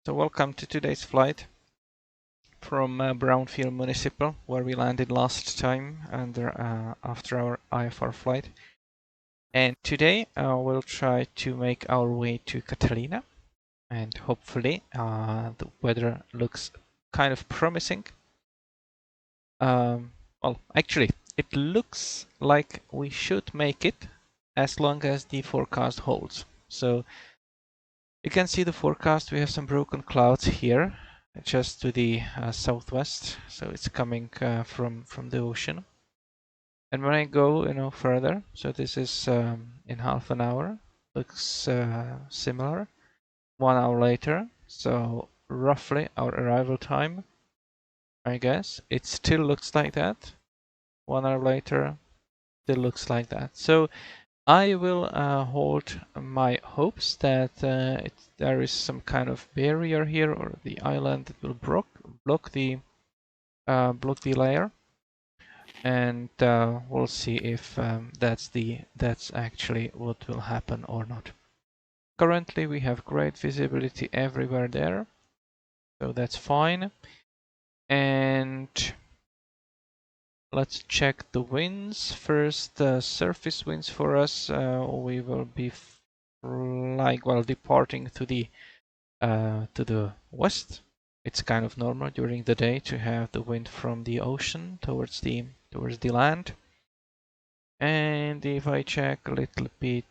So welcome to today's flight from Brown Field Municipal, where we landed last time after our IFR flight. And today we'll try to make our way to Catalina, and hopefully the weather looks kind of promising. Well, actually, it looks like we should make it as long as the forecast holds. So you can see the forecast. We have some broken clouds here, just to the southwest. So it's coming from the ocean. And when I go, further, so this is in half an hour. Looks similar. 1 hour later, so roughly our arrival time. I guess it still looks like that. 1 hour later, still looks like that. So I will hold my hopes that there is some kind of barrier here, or the island that will block the layer, and we'll see if that's actually what will happen or not. Currently, we have great visibility everywhere there, so that's fine. And let's check the winds first. Surface winds for us. We will be departing to the west. It's kind of normal during the day to have the wind from the ocean towards the land. And if I check a little bit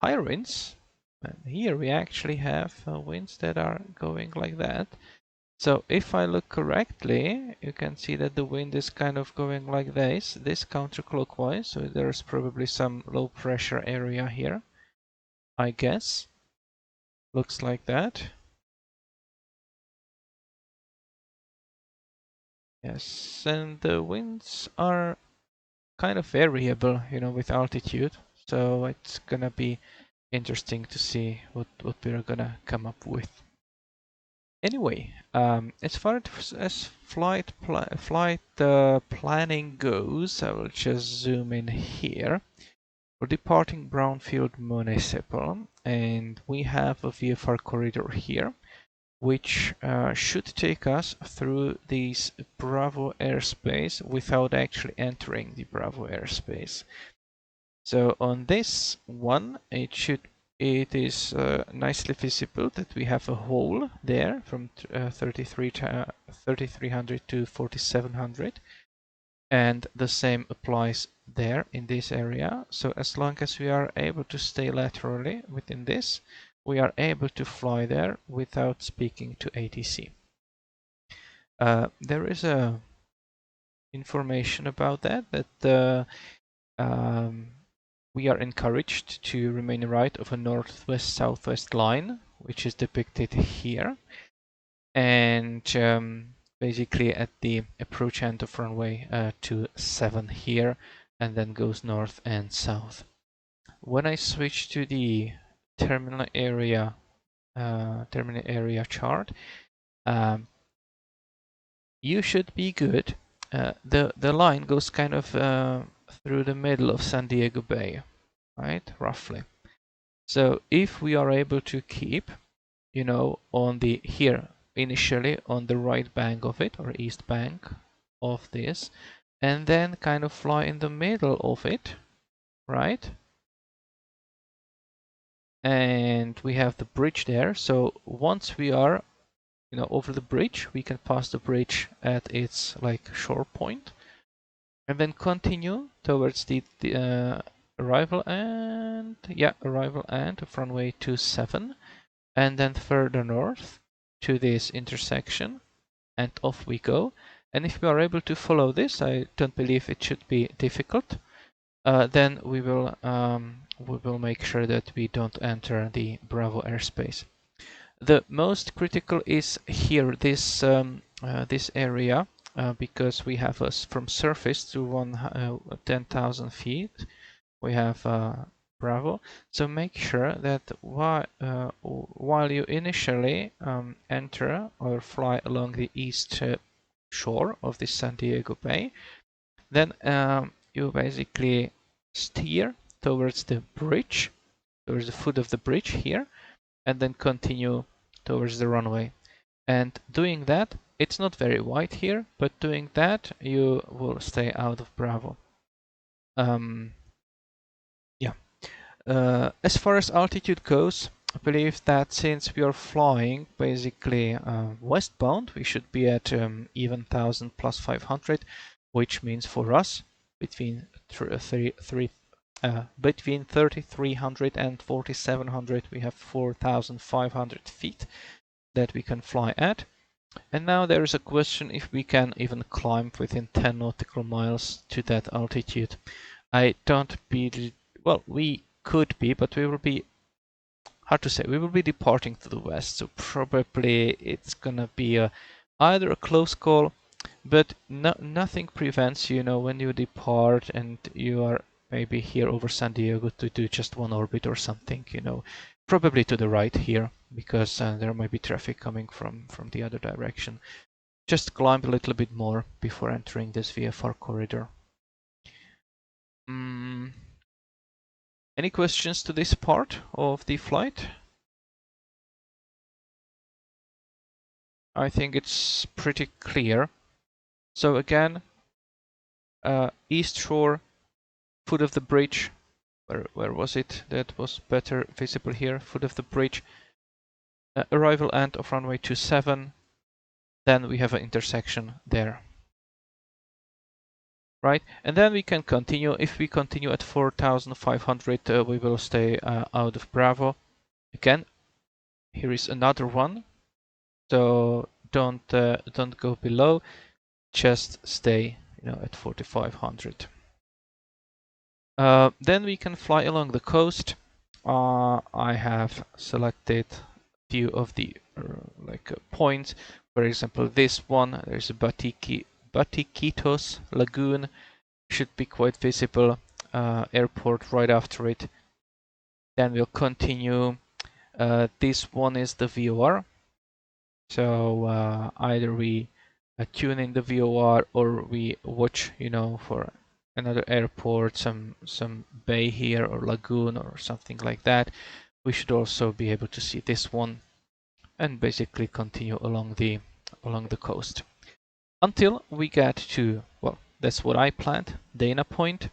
higher winds, here we actually have winds that are going like that. So if I look correctly, you can see that the wind is kind of going like this counterclockwise. So there's probably some low pressure area here, I guess. Looks like that. Yes, and the winds are kind of variable, with altitude. So it's gonna be interesting to see what we're gonna come up with. Anyway, as far as flight planning goes, I will just zoom in here. We're departing Brown Field Municipal, and we have a VFR corridor here, which should take us through this Bravo airspace without actually entering the Bravo airspace. So on this one, it is nicely visible that we have a hole there from 3300 to 4700, and the same applies there in this area. So as long as we are able to stay laterally within this, we are able to fly there without speaking to ATC. There is a information about that we are encouraged to remain right of a northwest-southwest line, which is depicted here, and basically at the approach end of runway 27 here, and then goes north and south. When I switch to the terminal area chart, you should be good. The line goes kind of through the middle of San Diego Bay, right? Roughly. So if we are able to keep, on the here initially on the right bank of it, or east bank of this, and then kind of fly in the middle of it, right? And we have the bridge there. So once we are over the bridge, we can pass the bridge at its shore point, and then continue towards the arrival and of runway 27, and then further north to this intersection, and off we go. And if we are able to follow this, I don't believe it should be difficult. Then we will make sure that we don't enter the Bravo airspace. The most critical is here, this area, because we have us from surface to 10,000 feet. We have Bravo. So make sure that while you initially enter or fly along the east shore of the San Diego Bay, then you basically steer towards the bridge, towards the foot of the bridge here, and then continue towards the runway. And doing that, it's not very wide here, but doing that, you will stay out of Bravo. Yeah. As far as altitude goes, I believe that since we are flying basically westbound, we should be at even 1000 plus 500, which means for us between between 3300 and 4700, we have 4500 feet that we can fly at. And now there is a question if we can even climb within 10 nautical miles to that altitude. I don't believe, well, we could be, but we will be, hard to say, we will be departing to the west, so probably it's gonna be either a close call, but nothing prevents, you know, when you depart and you are maybe here over San Diego to do just one orbit or something, you know, probably to the right here, because there might be traffic coming from the other direction. Just climb a little bit more before entering this VFR corridor. Any questions to this part of the flight? I think it's pretty clear. So again, east shore, foot of the bridge. Where was it? That was better visible here. Foot of the bridge. Arrival end of runway 27. Then we have an intersection there. Right, and then we can continue. If we continue at 4500, we will stay out of Bravo. Again, here is another one. So don't go below. Just stay, you know, at 4500. Then we can fly along the coast. I have selected a few of the points. For example, this one, there's a Batiquitos Lagoon, should be quite visible. Airport right after it. Then we'll continue. This one is the VOR. So either we tune in the VOR or we watch, you know, for another airport, some bay here or lagoon or something like that. We should also be able to see this one and basically continue along the coast until we get to, well, that's what I planned, Dana Point,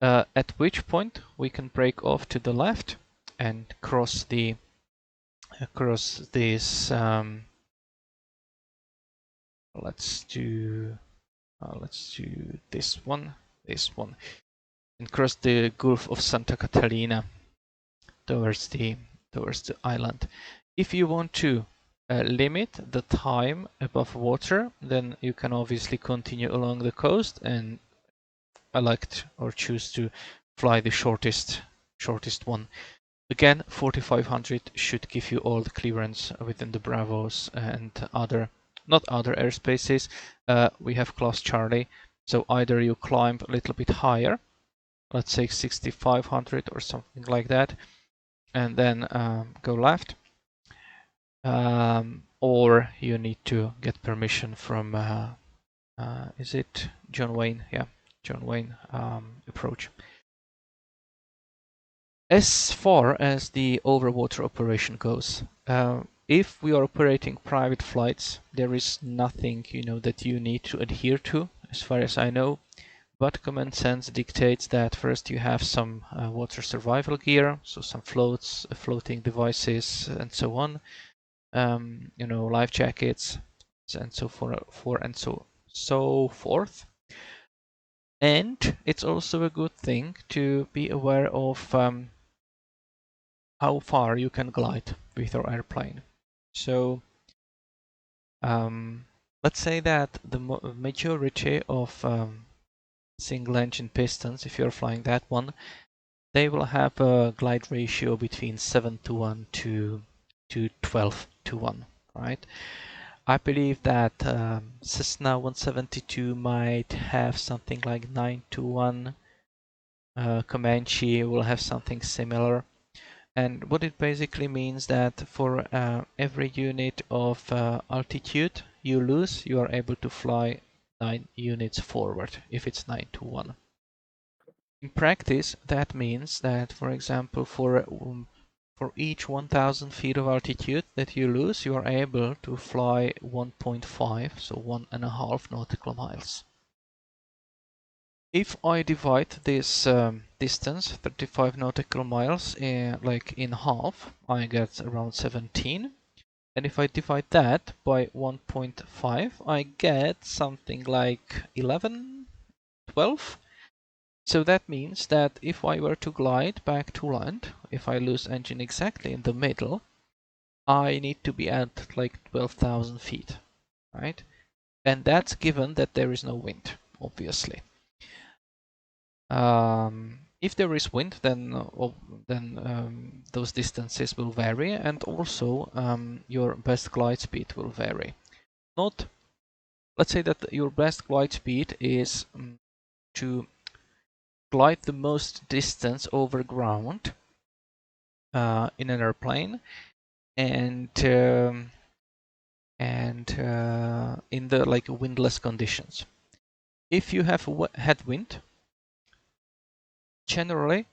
at which point we can break off to the left and cross this let's do this one, and cross the Gulf of Santa Catalina towards the island. If you want to limit the time above water, then you can obviously continue along the coast and elect or choose to fly the shortest one. Again, 4500 should give you all the clearance within the Bravos and not other airspaces. We have class Charlie, so either you climb a little bit higher, let's say 6500 or something like that, and then go left, or you need to get permission from is it John Wayne? Yeah, John Wayne approach. As far as the overwater operation goes, if we are operating private flights, there is nothing, you know, that you need to adhere to, as far as I know. But common sense dictates that first you have some water survival gear, so some floats, floating devices, and so on. You know, life jackets, and so forth. And it's also a good thing to be aware of how far you can glide with your airplane. So let's say that the majority of single engine pistons, if you're flying that one, they will have a glide ratio between 7:1 to 12:1, right? I believe that Cessna 172 might have something like 9:1. Comanche will have something similar. And what it basically means that for every unit of altitude you lose, you are able to fly 9 units forward if it's 9:1. In practice, that means that, for example, for for each 1000 feet of altitude that you lose, you are able to fly 1.5, so 1.5 nautical miles. If I divide this distance, 35 nautical miles, in half, I get around 17. And if I divide that by 1.5, I get something like 11, 12. So that means that if I were to glide back to land, if I lose engine exactly in the middle, I need to be at like 12,000 feet, right? And that's given that there is no wind, obviously. If there is wind, then those distances will vary, and also your best glide speed will vary. Let's say that your best glide speed is to glide the most distance over ground in an airplane, and in the like windless conditions. If you have headwind, generally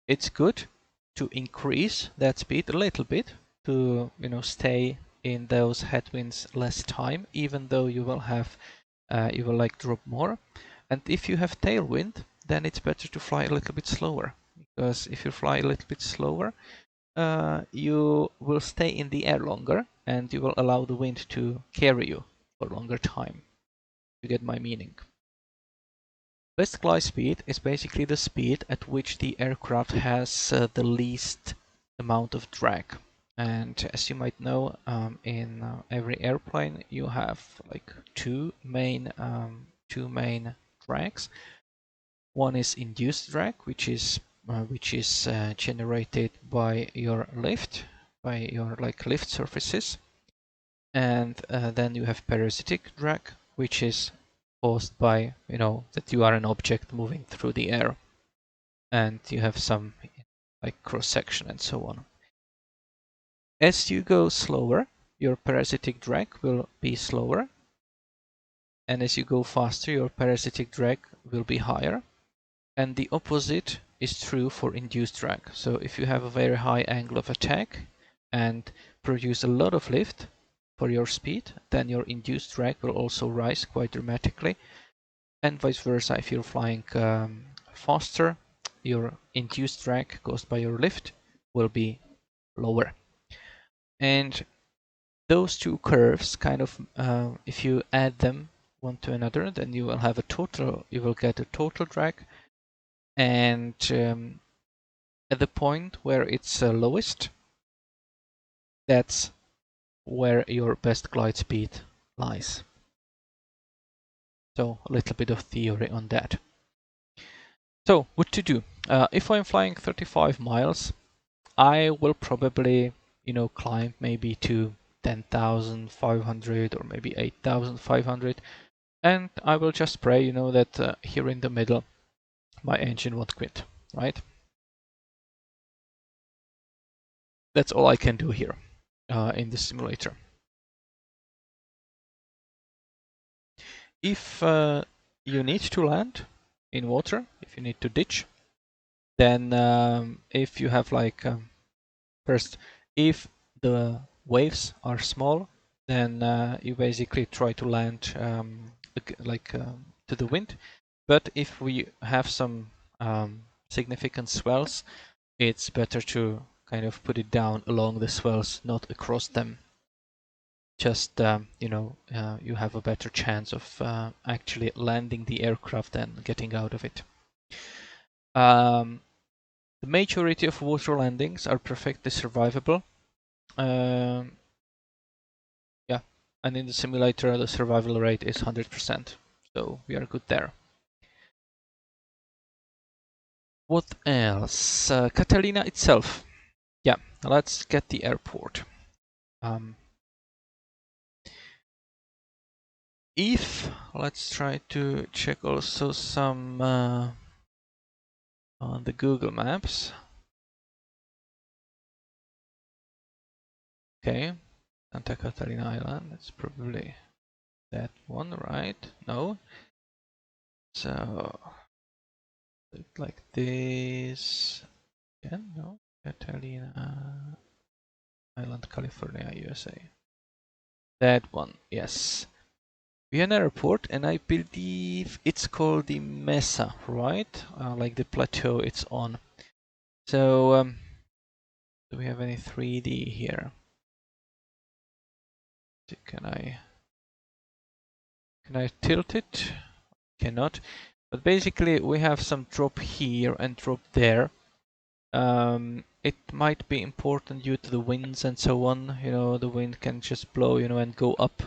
it's good to increase that speed a little bit to stay in those headwinds less time, even though you will have you will like drop more. And if you have tailwind, then it's better to fly a little bit slower, because if you fly a little bit slower, you will stay in the air longer and you will allow the wind to carry you for longer time. You get my meaning. Best glide speed is basically the speed at which the aircraft has the least amount of drag. And as you might know, in every airplane you have like two main drags. One is induced drag, which is generated by your lift, by your lift surfaces, and then you have parasitic drag, which is caused by that you are an object moving through the air, and you have some like cross section and so on. As you go slower, your parasitic drag will be slower, and as you go faster, your parasitic drag will be higher. And the opposite is true for induced drag. So if you have a very high angle of attack and produce a lot of lift for your speed, then your induced drag will also rise quite dramatically. And vice versa, if you're flying faster, your induced drag caused by your lift will be lower. And those two curves kind of, if you add them one to another, then you will get a total drag. And at the point where it's lowest, that's where your best glide speed lies. So a little bit of theory on that. So what to do? If I'm flying 35 miles, I will probably, climb maybe to 10,500 or maybe 8,500. And I will just pray, that here in the middle, my engine won't quit, right? That's all I can do here in the simulator. If you need to land in water, if you need to ditch, then if you have first, if the waves are small, then you basically try to land to the wind. But if we have some significant swells, it's better to kind of put it down along the swells, not across them. Just you have a better chance of actually landing the aircraft than getting out of it. The majority of water landings are perfectly survivable. Yeah, and in the simulator the survival rate is 100%, so we are good there. What else? Catalina itself. Yeah, let's get the airport. Let's try to check also some on the Google Maps. Okay, Santa Catalina Island, that's probably that one, right? No. So, like this. Again, no. Catalina Island, California, USA. That one, yes. We have an airport, and I believe it's called the Mesa, right? Like the plateau it's on. So, do we have any 3D here? Can I tilt it? Cannot. But basically, we have some drop here and drop there. It might be important due to the winds and so on. You know, the wind can just blow, you know, and go up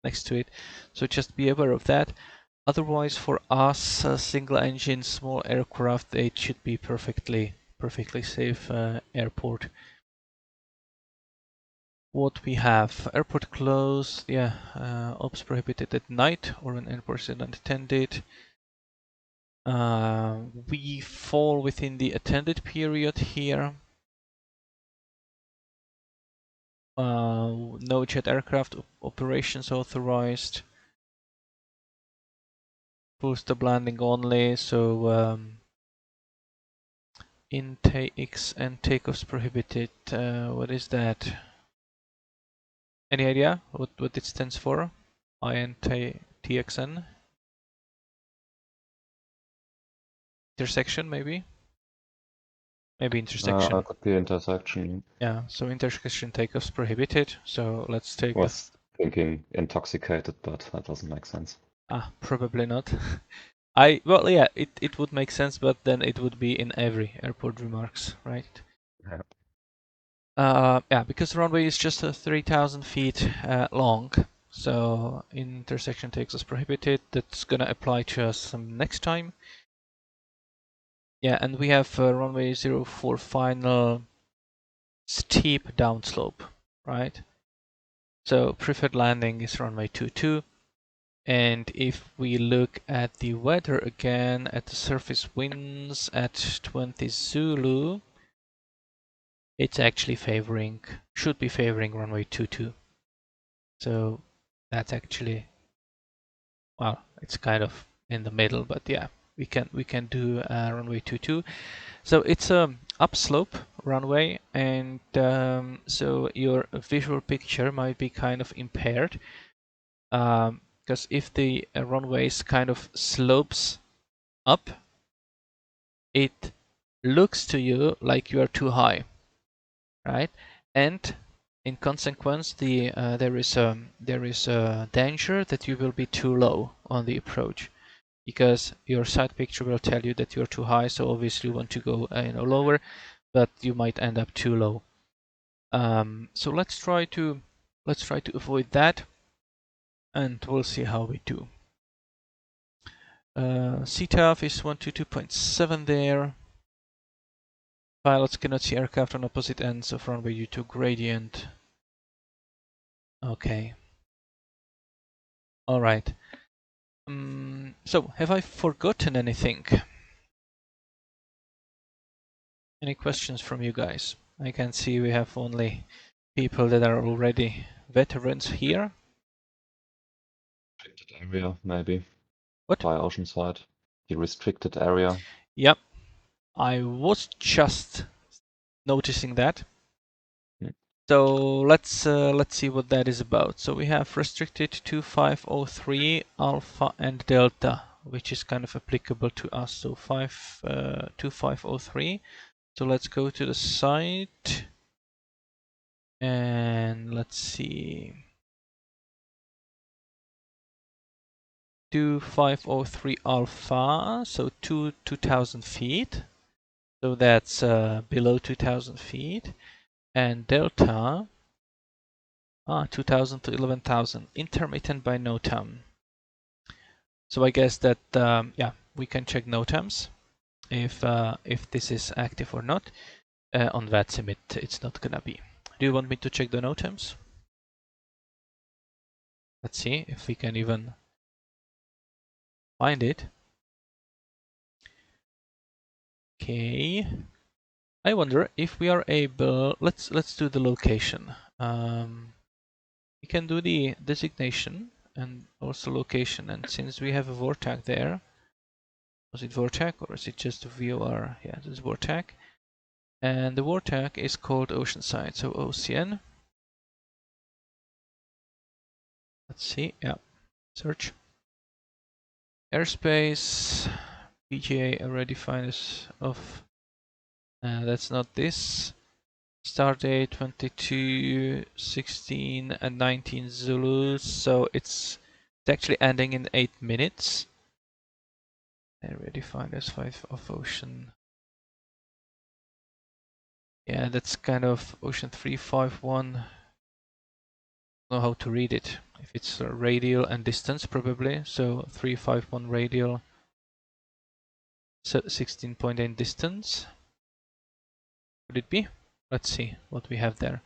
next to it. So just be aware of that. Otherwise, for us, single engine, small aircraft, it should be perfectly safe airport. What we have, airport closed, yeah, ops prohibited at night or when airport is unattended. We fall within the attended period here. No jet aircraft operations authorized. Full stop landing only, so intakes and takeoffs prohibited. What is that? Any idea what it stands for? INTXN? Intersection, maybe? Maybe intersection. Could be intersection. Yeah, so intersection takeoffs prohibited. So let's take Was thinking intoxicated, but that doesn't make sense. Probably not. Well, yeah, it would make sense, but then it would be in every airport remarks, right? Yeah. Yeah, because the runway is just 3,000 feet long, so intersection takeoffs prohibited. That's gonna apply to us next time. Yeah, and we have runway 04 final steep downslope, right? So preferred landing is runway 22. And if we look at the weather again, at the surface winds at 20 Zulu, it's actually should be favoring runway 22. So that's actually, well, it's kind of in the middle, but yeah, we can do runway 22. So it's a upslope runway, and so your visual picture might be kind of impaired, because if the runway kind of slopes up, it looks to you like you are too high, right? And in consequence, there is a danger that you will be too low on the approach, because your side picture will tell you that you're too high, so obviously you want to go lower, but you might end up too low. So let's try to avoid that, and we'll see how we do. CTAF is 122.7 there. Pilots cannot see aircraft on opposite ends of runway due to gradient. Okay. All right. So, have I forgotten anything? Any questions from you guys? I can see we have only people that are already veterans here. Restricted area, maybe. What? By Oceanside. The restricted area. Yep. I was just noticing that. So let's see what that is about. So we have restricted 2503 alpha and delta, which is kind of applicable to us. So 2503. So let's go to the site and let's see. 2503 alpha, so 2000 feet. So that's below 2000 feet. And delta, 2000 to 11,000, intermittent by NOTAM. So I guess that, yeah, we can check NOTAMs if this is active or not. On VATSIM it's not gonna be. Do you want me to check the NOTAMs? Let's see if we can even find it. Okay. I wonder if we are able, let's do the location. We can do the designation and also location, and since we have a VORTAC there, was it VORTAC or is it just a VOR? Yeah, this is VORTAC. And the wartag is called Oceanside, so OCN. Let's see, yeah, search. Airspace, PGA already defined as of, that's not this. Start date 22, 16 and 19 Zulu, so it's actually ending in 8 minutes. Already defined as 5 of ocean. Yeah, that's kind of ocean 351. Know how to read it. If it's radial and distance, probably. So 351 radial, so 16.8 distance. Could it be? Let's see what we have there.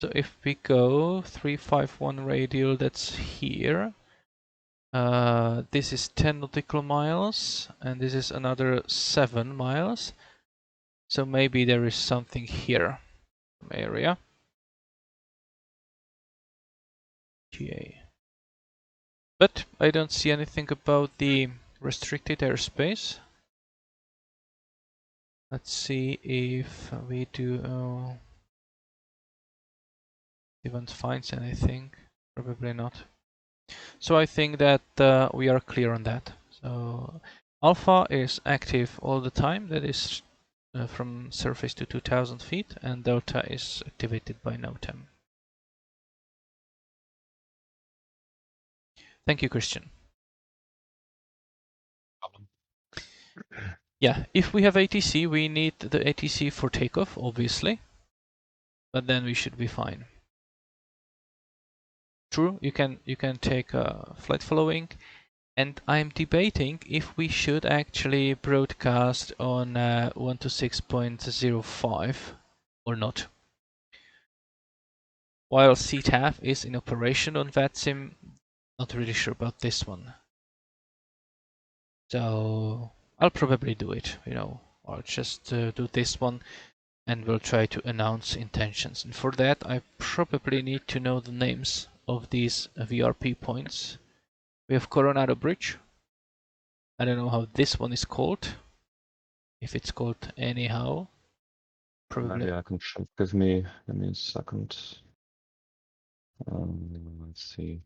So if we go 351 radial, that's here. This is 10 nautical miles, and this is another 7 miles. So maybe there is something here, area. GA. But I don't see anything about the restricted airspace. Let's see if we do. Event finds anything. Probably not. So I think that we are clear on that. So alpha is active all the time. That is from surface to 2000 feet, and delta is activated by NOTAM. Thank you, Christian. Problem. Yeah, if we have ATC, we need the ATC for takeoff, obviously, but then we should be fine. True, you can take a flight following, and I'm debating if we should actually broadcast on 126.05 or not. While CTAF is in operation on VATSIM, not really sure about this one. So I'll probably do it, I'll just do this one, and we'll try to announce intentions. And for that, I probably need to know the names of these VRP points. We have Coronado Bridge. I don't know how this one is called. If it's called anyhow, probably. Maybe I can check. Give me a second. Let's see.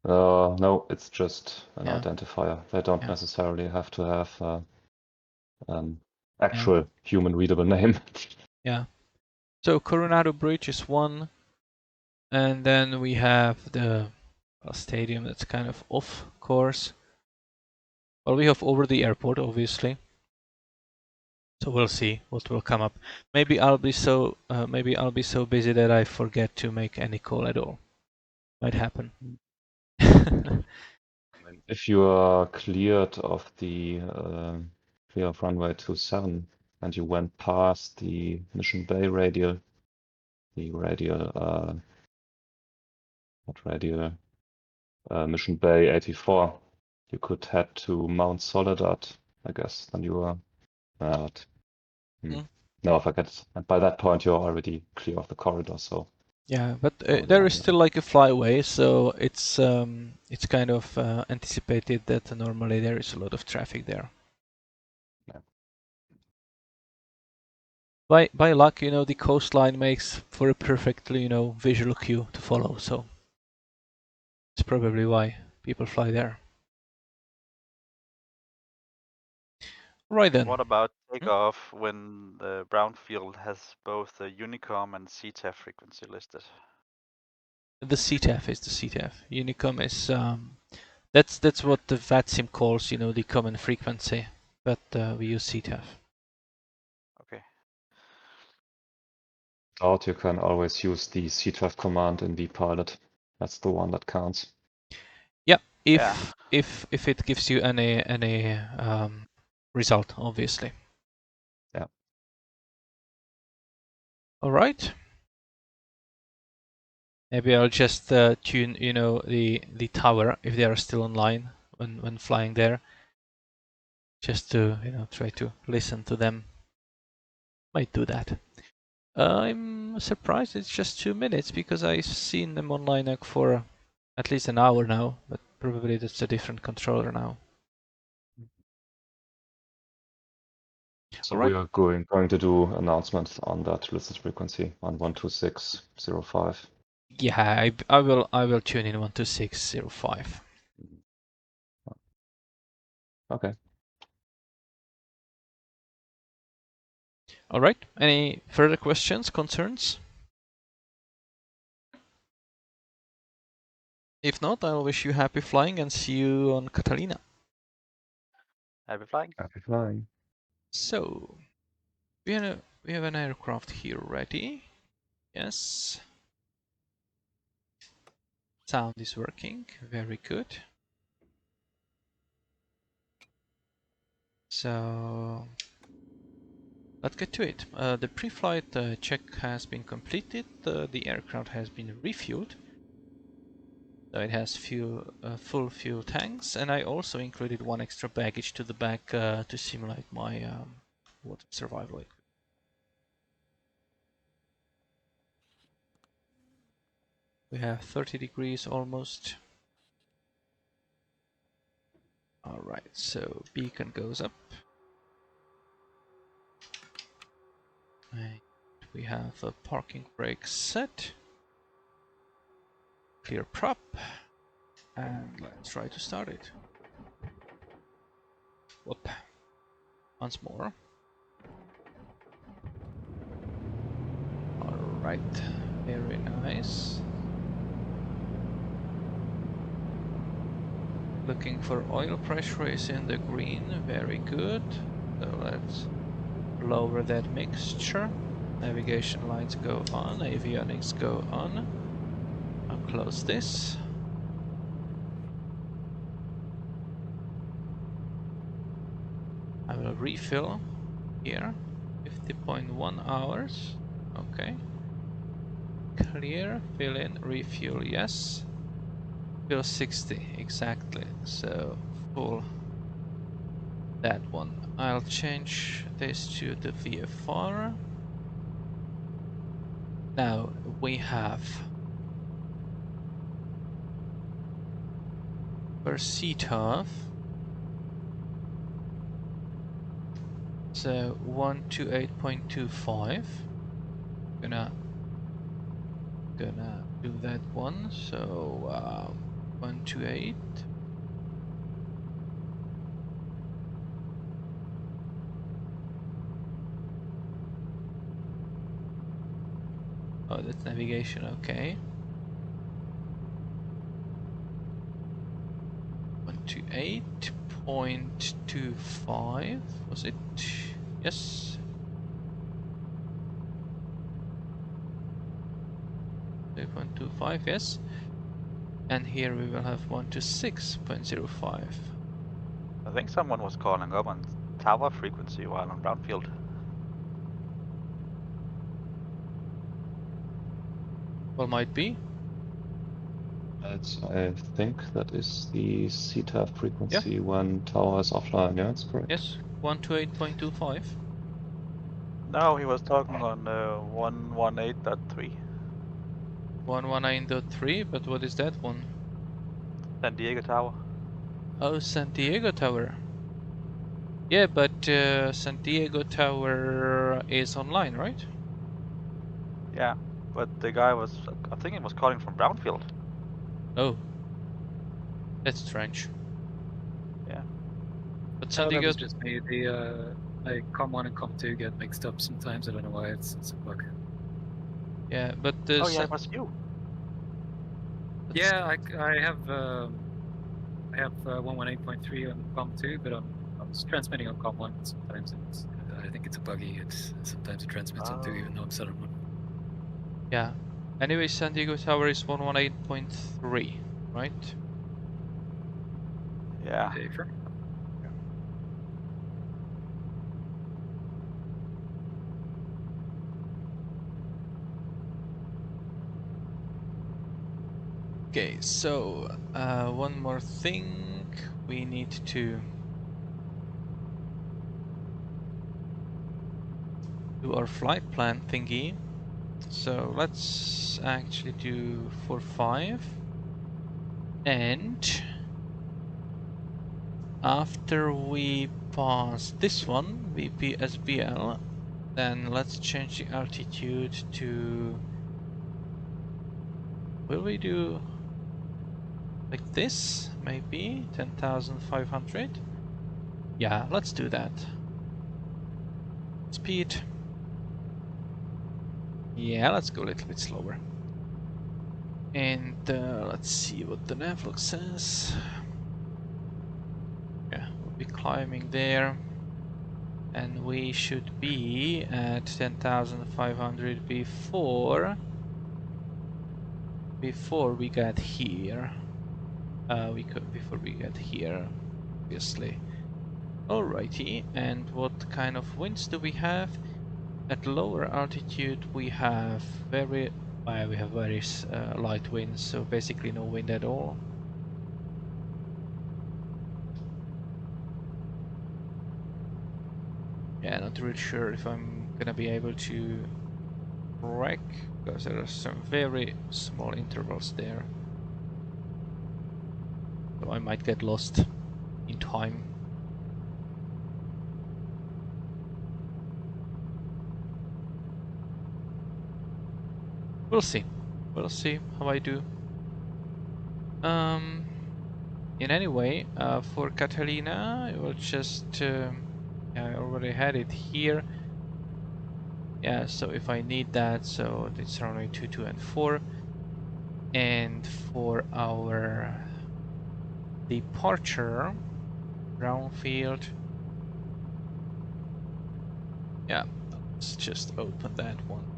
No, it's just an identifier. They don't necessarily have to have actual human readable name. Yeah. So Coronado Bridge is one, and then we have the stadium that's kind of off course. Well, we have over the airport, obviously. So we'll see what will come up. Maybe I'll be so busy that I forget to make any call at all. Might happen. If you are cleared of the clear of runway 27 and you went past the Mission Bay radial, Mission Bay 84, you could head to Mount Soledad, I guess. Then you are no, forget. And by that point, you're already clear of the corridor. So yeah, but there is still like a flyway, so it's kind of anticipated that normally there is a lot of traffic there. Yeah. By luck, the coastline makes for a perfectly, visual cue to follow. So it's probably why people fly there. Right then. What about takeoff when the Brown Field has both the Unicom and CTAF frequency listed? The CTAF is the CTAF. Unicom is that's what the VATSIM calls, the common frequency, but we use CTAF. Okay. Out, you can always use the CTRAF command in vPilot. That's the one that counts. Yeah, if it gives you any result, obviously. Yeah. All right. Maybe I'll just tune, the tower if they are still online when flying there, just to try to listen to them. Might do that. I'm surprised it's just 2 minutes because I've seen them online for at least an hour now, but probably that's a different controller now. So Alright. we are going to do announcements on that listed frequency on 126.05. Yeah, I will tune in 126.05. Okay. Alright. Any further questions, concerns? If not, I'll wish you happy flying and see you on Catalina. Happy flying. Happy flying. So, we have an aircraft here ready. Yes. Sound is working. Very good. So, let's get to it. The pre-flight check has been completed. The aircraft has been refueled. So it has full fuel tanks, and I also included one extra baggage to the back to simulate my water survival. We have 30 degrees almost. Alright, so beacon goes up. And we have a parking brake set. Clear prop. And let's try to start it. Whoop. Once more. Alright, very nice. Looking for oil pressure is in the green, very good. So let's lower that mixture. Navigation lights go on, avionics go on. I'll close this. I will refill here. 50.1 hours. Okay. Clear, fill in, refuel, yes. Fill 60, exactly. So full that one. I'll change this to the VFR. Now we have for seat off. So 128.25. Gonna do that one. So 128. Oh, that's navigation. Okay. 128.25. Was it? Yes. 2.25, yes. And here we will have 126.05. I think someone was calling up on tower frequency while on Brown Field. Well, might be. I think that is the CTAF frequency when tower is offline. Yeah, that's correct. Yes, 128.25. No, he was talking on 118.3. 119.3, but what is that one? San Diego Tower. Oh, San Diego Tower. Yeah, but San Diego Tower is online, right? Yeah, but the guy was, I think he was calling from Brown Field. Oh, that's strange. Yeah. But No, San that Diego, was just me. The like COM1 and COM2 get mixed up sometimes. I don't know why. It's a bug. yeah, but the Oh yeah, it was you. Yeah, I have 118.3 on COM2, but I was transmitting on COM1. Sometimes it's I think it's a buggy. Sometimes it transmits on 2 even though I'm set on 1. yeah. Anyway, San Diego Tower is 118.3, right? Yeah. Safer. Okay, so one more thing we need to do our flight plan thingy. So let's actually do 4-5 and after we pass this one, VPSBL, then let's change the altitude to... Will we do like this? Maybe 10,500? Yeah, let's do that. Speed. Yeah, let's go a little bit slower. And let's see what the navlog says. Yeah, we'll be climbing there. And we should be at 10,500 before we get here. Before we get here, obviously. Alrighty, and what kind of winds do we have? At lower altitude we have very light winds, so basically no wind at all. Yeah, not really sure if I'm gonna be able to wreck, because there are some very small intervals there. So I might get lost in time. We'll see. We'll see how I do. In any way, for Catalina, I will just... yeah, I already had it here. Yeah, so if I need that, so it's runway 22 and 4. And for our departure, Brown Field. Yeah, let's just open that one.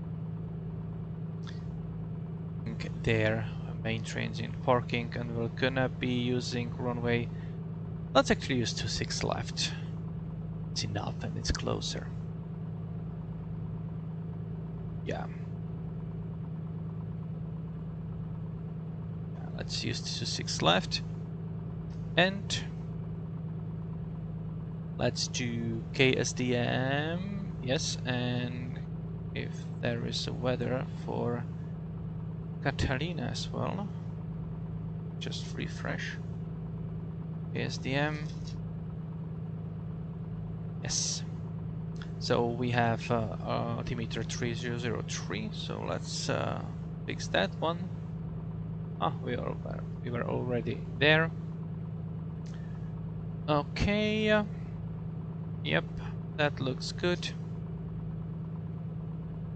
There, main transient parking, and we're gonna be using runway. Let's actually use 26 left. It's enough and it's closer. Yeah. Let's use 26 left. And let's do KSDM. Yes, and if there is a weather for Catalina as well. Just refresh. KSDM. Yes. So we have altimeter 3003. So let's fix that one. Ah, we were already there. Okay. Yep, that looks good.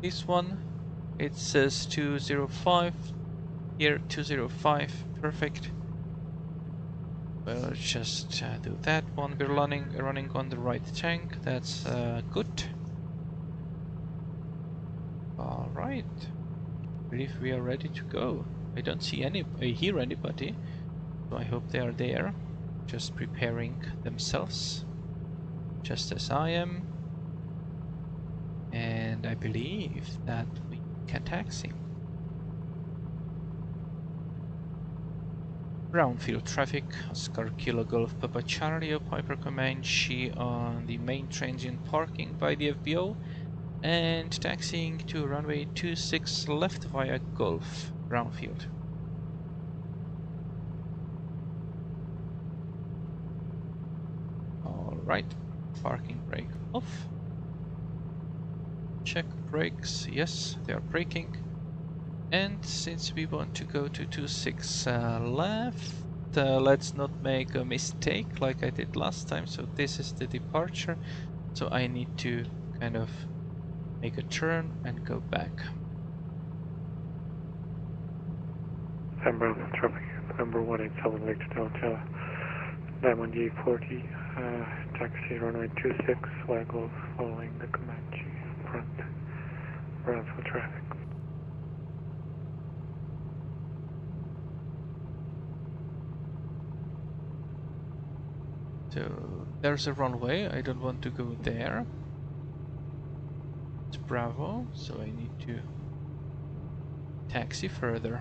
This one, it says 205. Here 205. Perfect. We'll just do that one. We're running on the right tank. That's good. All right. I believe we are ready to go. I don't see hear anybody, so I hope they are there, just preparing themselves, just as I am. And I believe that we can taxi. Brown Field traffic, Oscar Kilo Golf Papa Charlie Piper Comanche on the main transient parking by the FBO, and taxiing to runway 26 left via Golf, Brown Field. Alright, parking brake off. Check brakes, yes, they are braking. And since we want to go to 26 left, let's not make a mistake like I did last time. So this is the departure. So I need to kind of make a turn and go back. Brown Field traffic, number 187 Victor Delta, 91G40, taxi runway 26, flag Golf, following the Comanche front, Brown Field traffic. So there's a runway, I don't want to go there. It's Bravo, so I need to taxi further.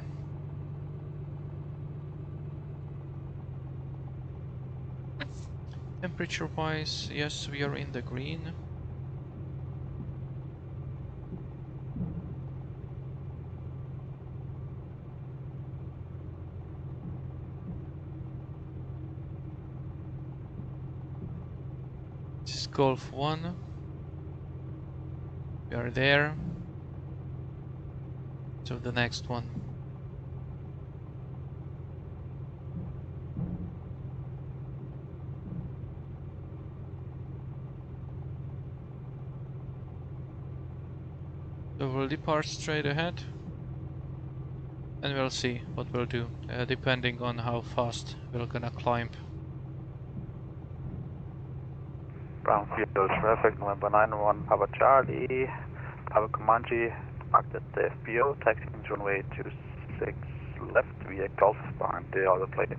Temperature wise, yes, we are in the green. Golf 1. We are there. So the next one. So we'll depart straight ahead. And we'll see what we'll do, depending on how fast we're gonna climb. Brown Field traffic, November 91, Papa Charlie, Papa Comanche, parked at the FBO, taxiing to runway 26 left via Gulf behind the other planes.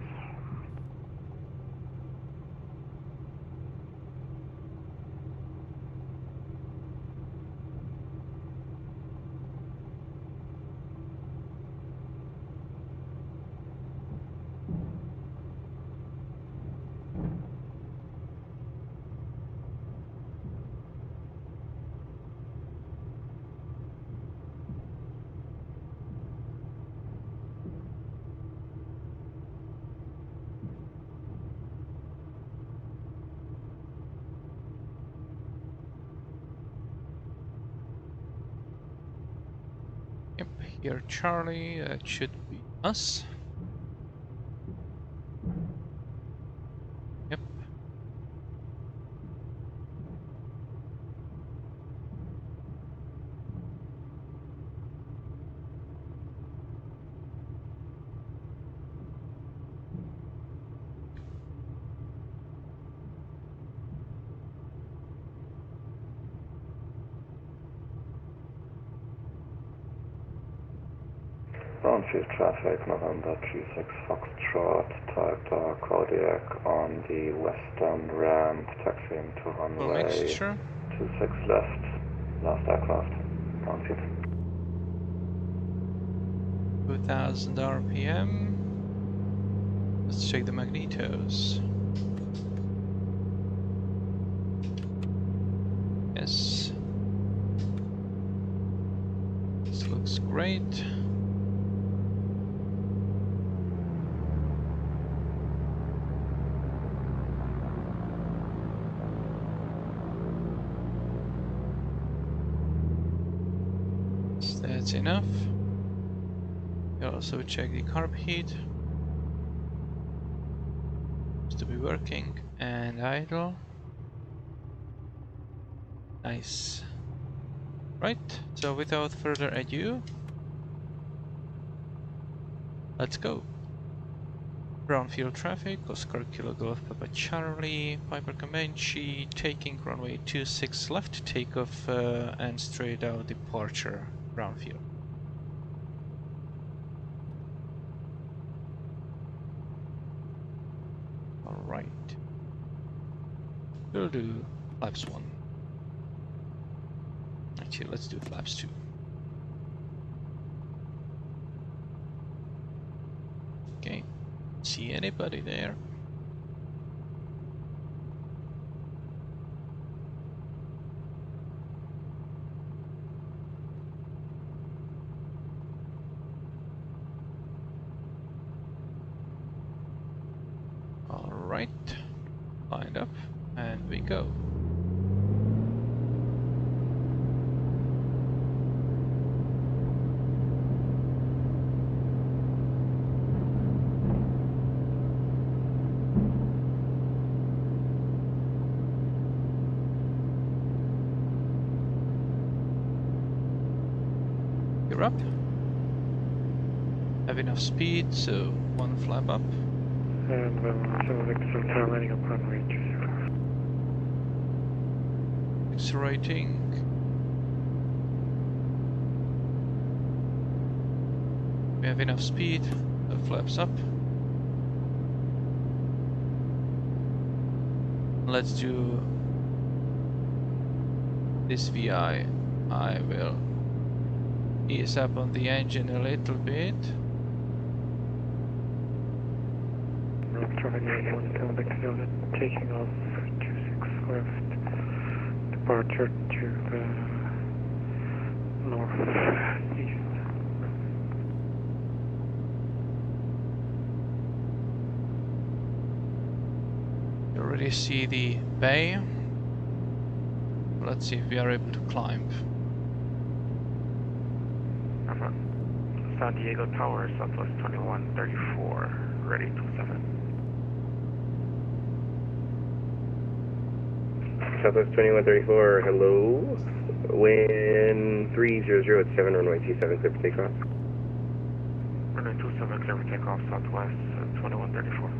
Yep, here Charlie, that should be us. Yep. Brown Field traffic, November 36 Foxtrot, type Kodiak on the western ramp, taxiing to Full runway mixture. 26 left, last aircraft, Brown Field. 2000 RPM. Let's check the magnetos. Yes. This looks great. So that's enough. We'll also check the carb heat. Seems to be working. And idle. Nice. Right, so without further ado, let's go. Brown Field traffic, Oscar Kilo Golf Papa Charlie, Piper Comanche, taking runway 26 left, takeoff and straight out departure, Brown Field. Alright. We'll do flaps 1. Actually, let's do flaps 2. Okay. See anybody there? Alright. Lined up, and we go. You're up. Have enough speed, so one flap up. And we'll Victor landing up runway 20. Accelerating. We have enough speed, so flaps up. Let's do this VI. I will ease up on the engine a little bit. Traffic 91, Victor taking off 26 left, departure to the northeast. You already see the bay. let's see if we are able to climb. San Diego Tower, Southwest 2134, ready 27. Southwest 2134, hello. Wind 300 at 7, runway 27, clear for takeoff. Runway 27, clear for takeoff, Southwest 2134.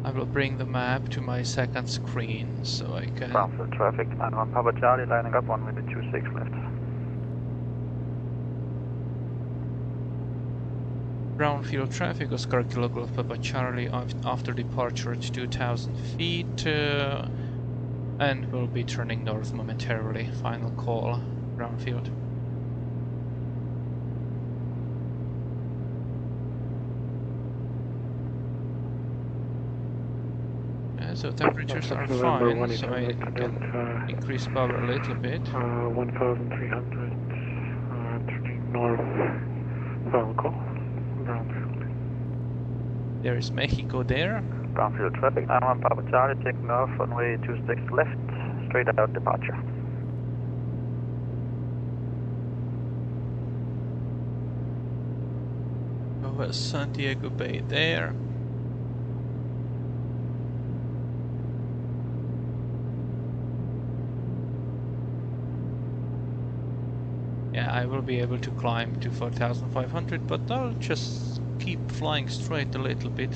I will bring the map to my second screen so I can... Brown Field traffic, 91 Papa Charlie, lining up on with the 26 left. Brown Field traffic, Oscar Kilo Golf Papa Charlie after departure at 2,000 feet and will be turning north momentarily. Final call, Brown Field. So temperatures are fine, so I can increase power a little bit. 1,300, turning north, final call, Brown Field. There is Mexico there. Brown Field traffic, 91 Papa Charlie, taking off runway 26 left, straight out departure. Over San Diego Bay there. Yeah, I will be able to climb to 4,500, but I'll just keep flying straight a little bit.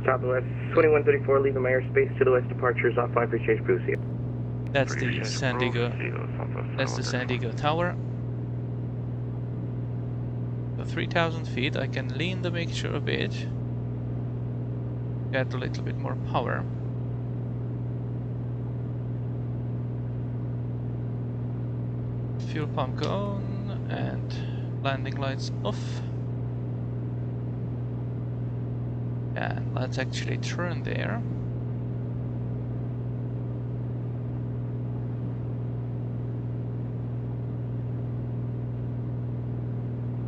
Southwest 2134, leaving my airspace to the west, departures off 5 pre-change Bruce. That's the San Diego. That's the San Diego Tower. So 3,000 feet. I can lean the mixture a bit, get a little bit more power. Fuel pump on and landing lights off. And let's actually turn there.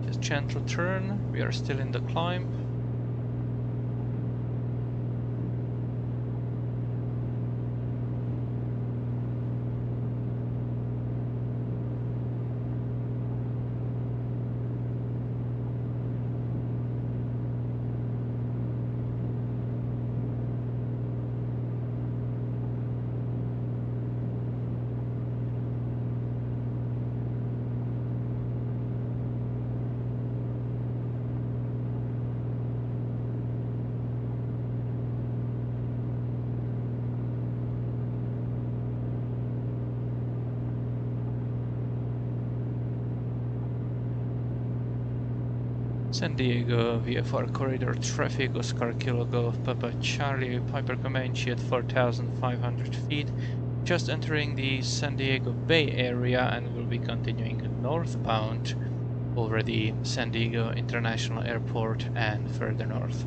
Just gentle turn. We are still in the climb. San Diego VFR corridor traffic, Oscar Kilo Golf Papa Charlie, Piper Comanche at 4,500 feet. Just entering the San Diego Bay area and will be continuing northbound over the San Diego International Airport and further north.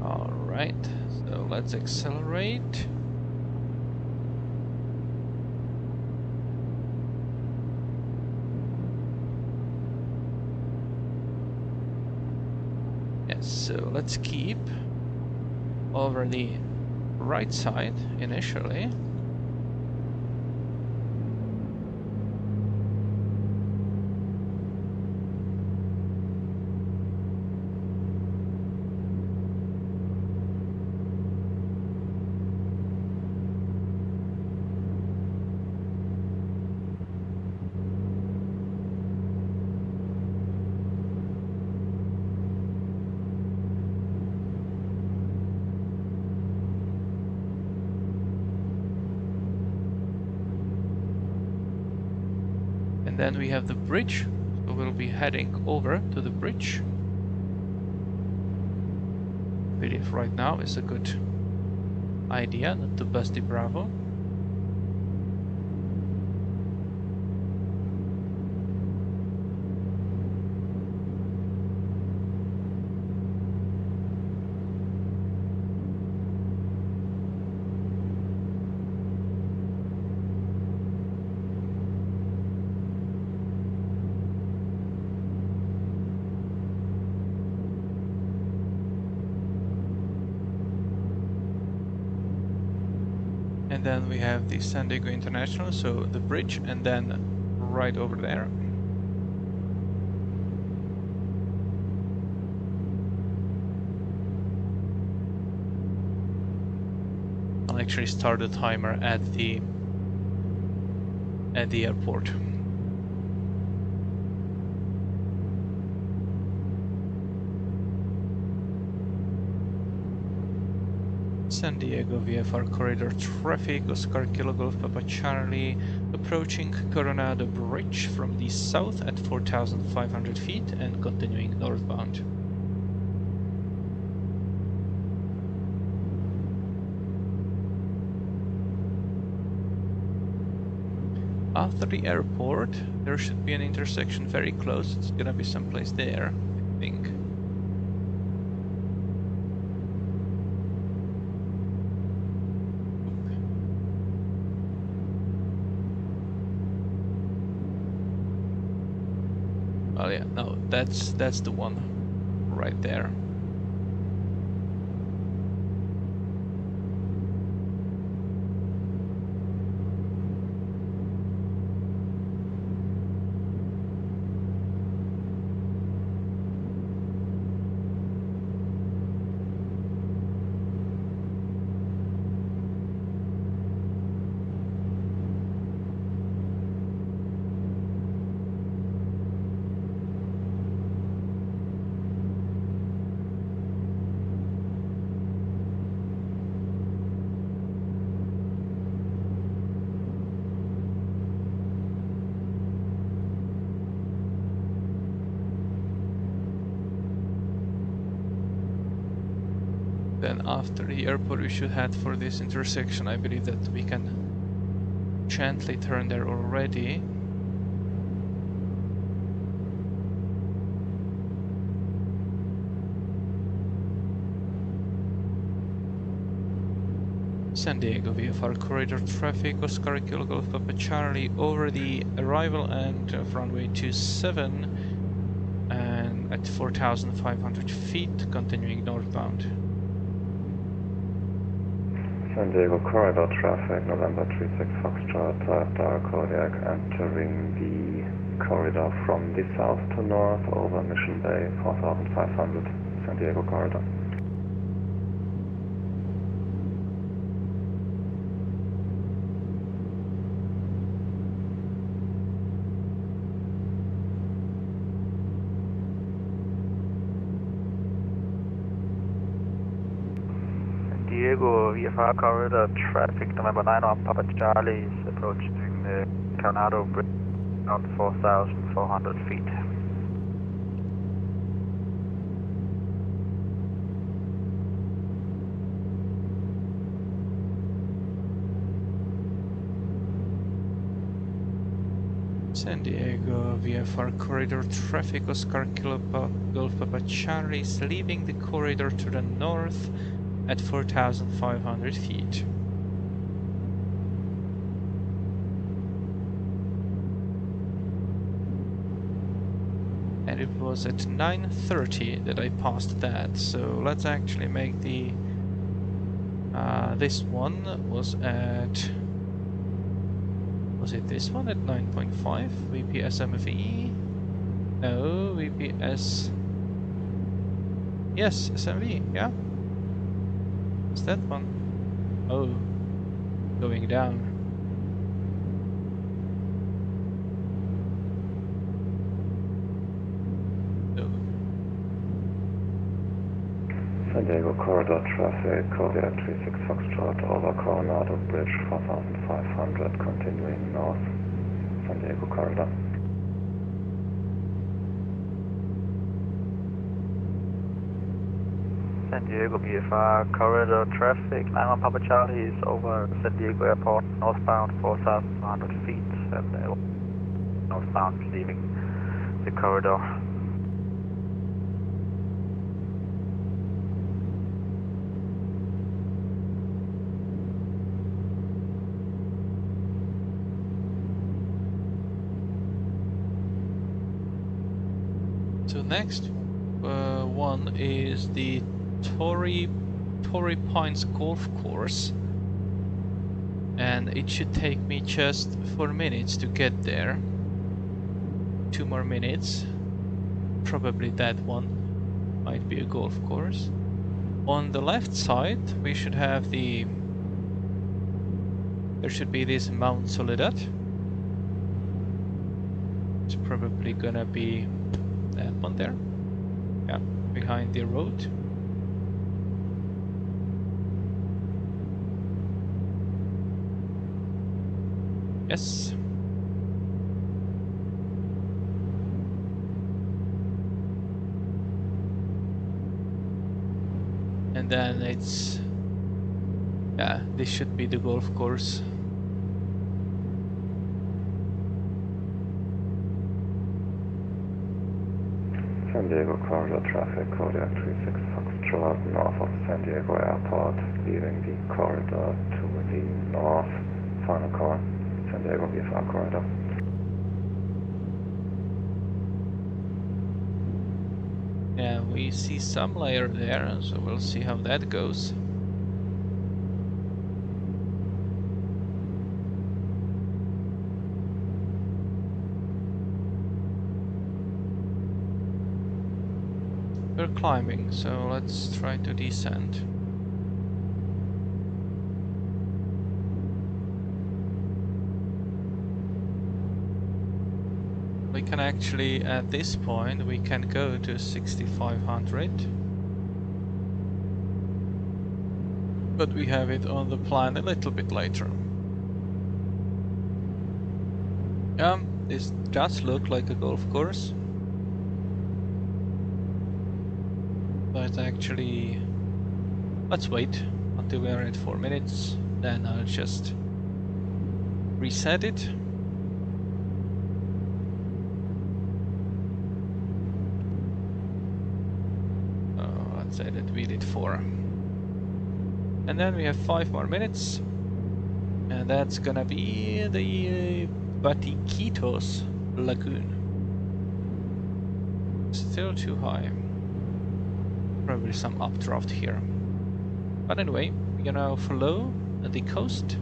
Alright, so let's accelerate. So let's keep over the right side initially. Then we have the bridge, so we'll be heading over to the bridge. I believe right now is a good idea, not to bust the Bravo. And then we have the San Diego International, so the bridge, and then right over there. I'll actually start the timer at the airport. San Diego VFR corridor traffic, Oscar Kilo Golf Papa Charlie, approaching Coronado Bridge from the south at 4,500 feet and continuing northbound. After the airport, there should be an intersection very close. It's gonna be someplace there, I think. Oh yeah, no, that's the one right there. Then after the airport we should head for this intersection. I believe that we can gently turn there already. San Diego VFR corridor traffic, Oscar Kilo Golf Papa Charlie over the arrival and runway 27 and at 4,500 feet continuing northbound. San Diego corridor traffic, November 36 Foxtrot, Delta Kodiak entering the corridor from the south to north over Mission Bay, 4,500, San Diego corridor. Diego VFR corridor traffic, November 9 on Papa Charlie is approaching the Coronado Bridge on 4,400 feet. San Diego VFR corridor traffic, Oscar Kilo Golf Papa Charlie is leaving the corridor to the north at 4,500 feet. And it was at 9:30 that I passed that, so let's actually make the this one was at, was it this one at 9.5? VPS MFE? No, VPS, yes, SMV, yeah. What's that one? Oh, going down. Oh. San Diego corridor traffic, Kodiak 36 Foxtrot over Coronado Bridge, 4,500, continuing north, San Diego corridor. San Diego VFR corridor traffic, 9 Papa Charlie is over San Diego Airport, northbound 4,100 feet, and northbound leaving the corridor. So next one is the Torrey Pines Golf Course. and it should take me just 4 minutes to get there. 2 more minutes. Probably that one might be a golf course. On the left side we should have the... there should be this Mount Soledad. It's probably gonna be that one there. Yeah, behind the road. Yes. And then it's... yeah, this should be the golf course. San Diego corridor traffic, Kodiak 36 Foxtrot, north of San Diego Airport, leaving the corridor to the north, final call, San Diego VFR corridor. Yeah, we see some layer there, so we'll see how that goes. We're climbing, so let's try to descend. We can actually, at this point, we can go to 6500. But we have it on the plan a little bit later. This does look like a golf course. But actually, let's wait until we are at 4 minutes, then I'll just reset it. Let's say that we did 4. And then we have 5 more minutes, and that's gonna be the Batiquitos Lagoon. Still too high. Probably some updraft here. But anyway, we're gonna follow the coast.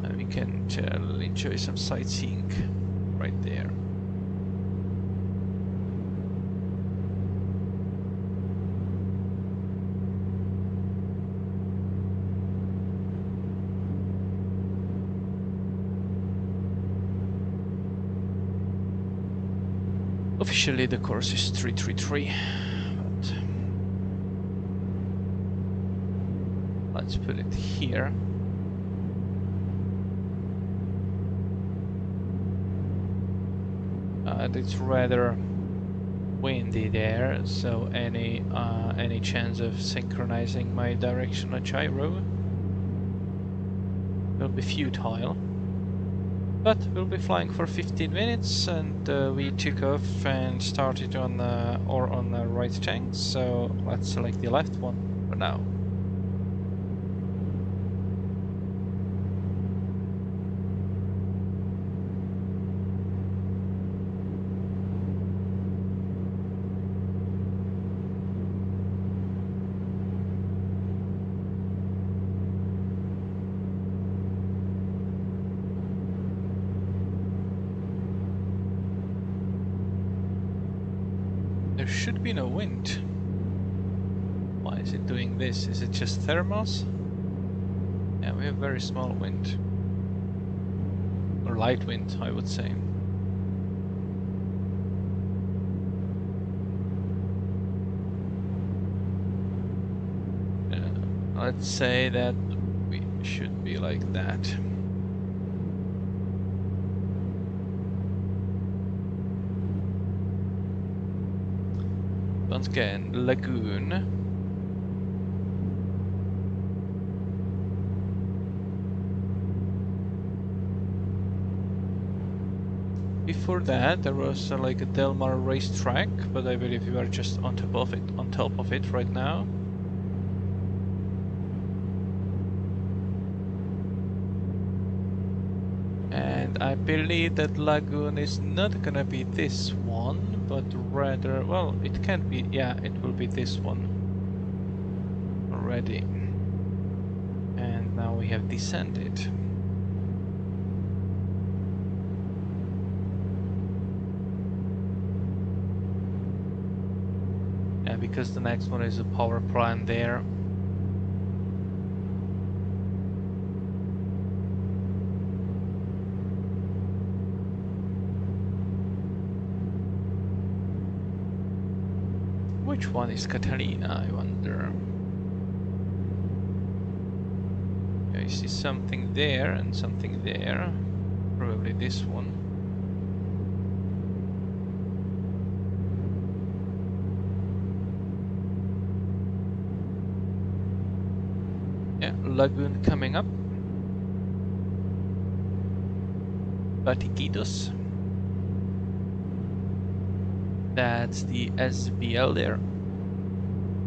And we can enjoy some sightseeing right there. Officially the course is 333, but let's put it here. It's rather windy there, so any chance of synchronizing my directional gyro will be futile. But we'll be flying for 15 minutes, and we took off and started on the right tank, so let's select the left one for now. There should be no wind. Why is it doing this? Is it just thermals? Yeah, we have very small wind. Or light wind, I would say. Let's say that we should be like that. Once again, lagoon. Before that, there was like a Del Mar racetrack, but I believe we are just on top of it right now. And I believe that lagoon is not gonna be this one, but rather, well, it can be, yeah, it will be this one. already. And now we have descended. Yeah, because the next one is a power plant there. Which one is Catalina, I wonder? I see something there and something there. Probably this one. Yeah, lagoon coming up. Batiquitos. That's the SBL there.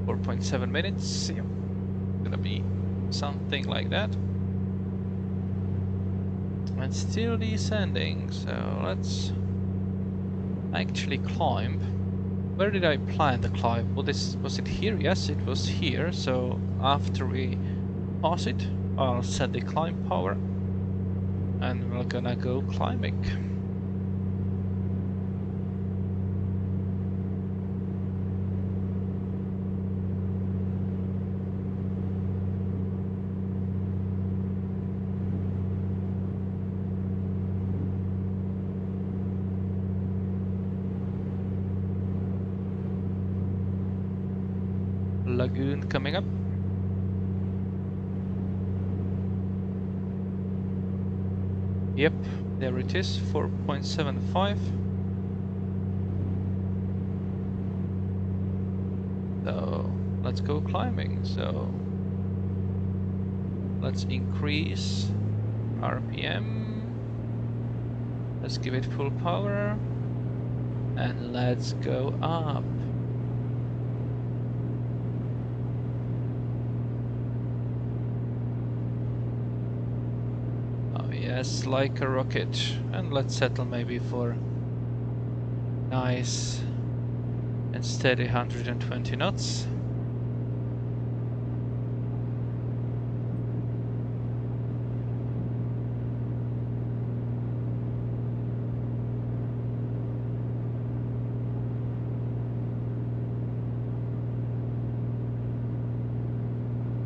4.7 minutes. Yeah. Gonna be something like that. And still descending, so let's actually climb. Where did I plan the climb? Was it here? Yes, it was here. So after we pass it, I'll set the climb power and we're gonna go climbing. Lagoon coming up. Yep, there it is, 4.75. So let's go climbing. So let's increase RPM. Let's give it full power and let's go up. Yes, like a rocket. And let's settle maybe for nice and steady 120 knots.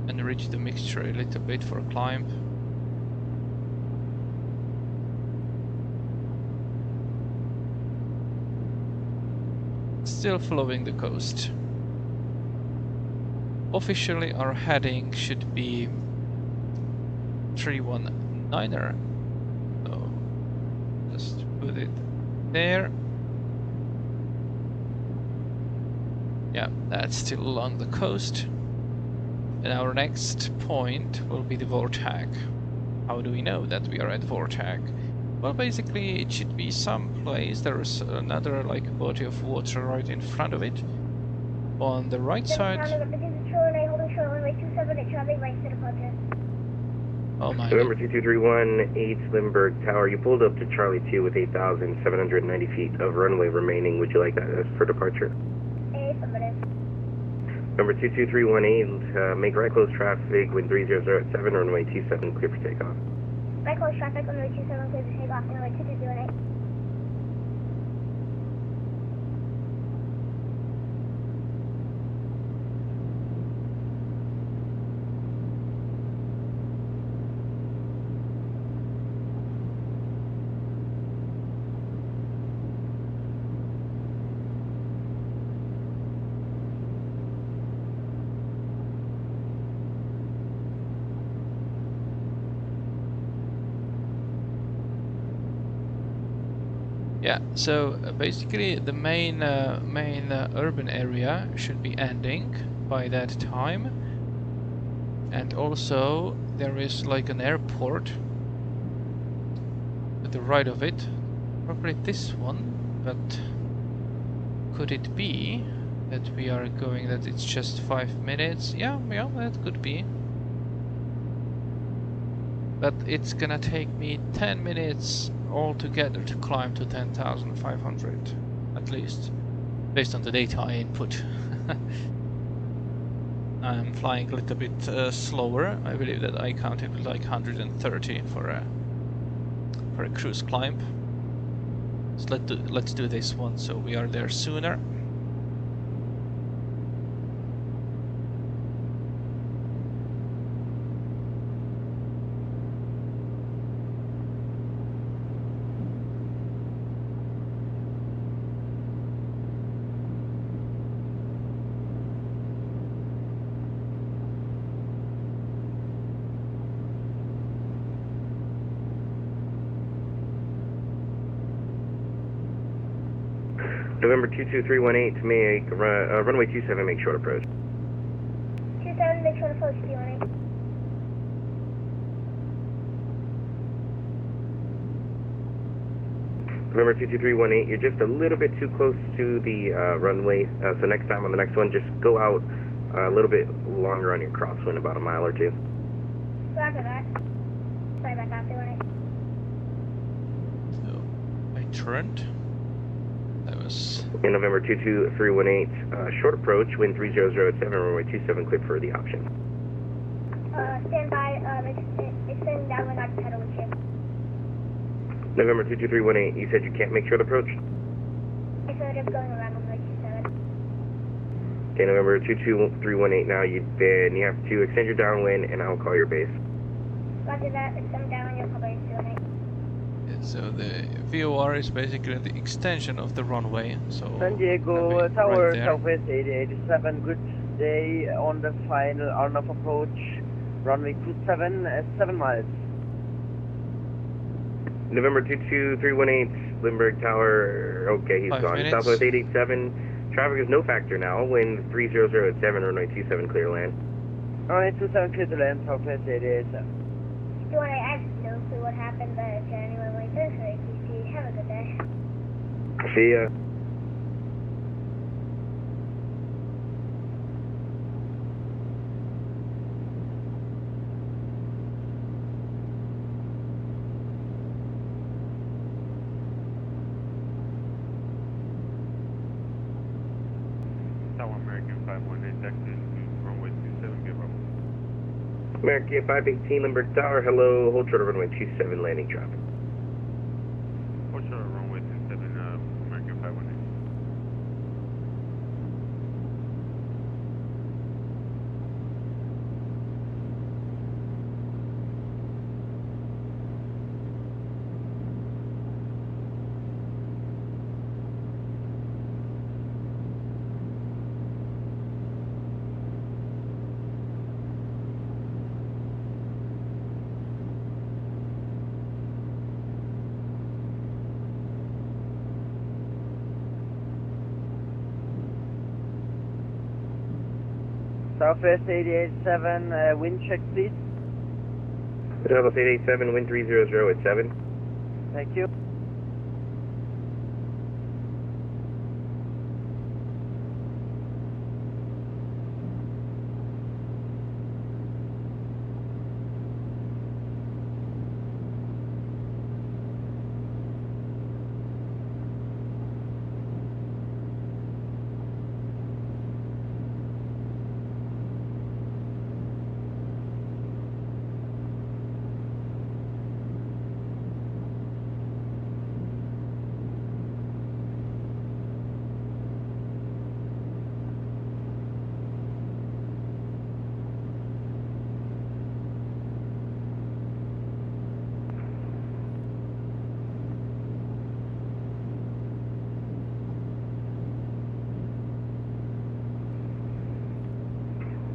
And reach the mixture a little bit for a climb. Still following the coast. Officially our heading should be 319er. So just put it there. Yeah, that's still along the coast. And our next point will be the Vortag. How do we know that we are at Vortag? Well, basically it should be some place. There is another like body of water right in front of it. On the right side. Oh my. November 2231, 8 Limburg Tower. You pulled up to Charlie 2 with 8,790 feet of runway remaining. Would you like that as for departure? Number 22318, make right close traffic, wind 300 at 7, runway 27, clear for takeoff. Right close traffic, runway 27, clear for takeoff, runway 2218. Yeah, so basically the main urban area should be ending by that time, and also there is like an airport to the right of it, probably this one, but could it be that we are going that it's just 5 minutes? Yeah, that could be. But it's gonna take me 10 minutes altogether to climb to 10,500, at least, based on the data I input. I'm flying a little bit slower. I believe that I counted like 130 for a cruise climb. So let's do this one so we are there sooner. November 22318 to make runway 27, make short approach. 27, make short approach, D18. November 22318, you're just a little bit too close to the runway, so next time on the next one, just go out a little bit longer on your crosswind, about a mile or two. Roger that. Sorry about that, D18. So I turned. That was In November 22318, short approach, wind 3007, runway 27, cleared for the option. Stand by, extend downwind on pedal with you. November 22318, you said you can't make short approach? I said I'm going around on runway 27. Okay, November 22318, now you have to extend your downwind, and I'll call your base. Roger that, extend downwind, your call base, D18. so the VOR is basically the extension of the runway. So San Diego right Tower, there. Southwest 8087, good day on the final on-off approach, runway 27, 7 miles. November 22318, Lindbergh Tower, okay, he's 5 gone. minutes. Southwest 887, traffic is no factor now, wind 3007, runway 27, clear land. Runway 27, clear to land, Southwest 8087. D18, I have no clue what happened, but if you're anywhere like this, or ATC, have a good day. See ya. Tower American 518, Texas, runway 27, give up. American 518, Lindbergh Tower, hello, hold short of runway 27, landing traffic. Hold short of runway 27, American 518. Southwest 887, wind check please. Southwest 887, wind 3007. Thank you.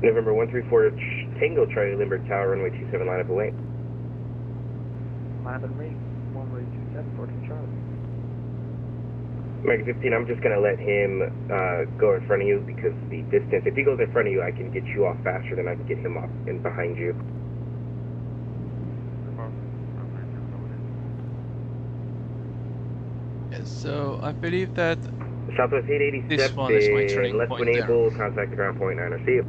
November 134, Tango Charlie, Lindbergh Tower, runway 27, line up away. Land and me, runway 27, 14 Charlie. American 15, I'm just going to let him go in front of you because the distance, if he goes in front of you, I can get you off faster than I can get him up and behind you. Yes, so I believe that Southwest 887, this one is my turning less point when there. able, contact the ground point 9, see you.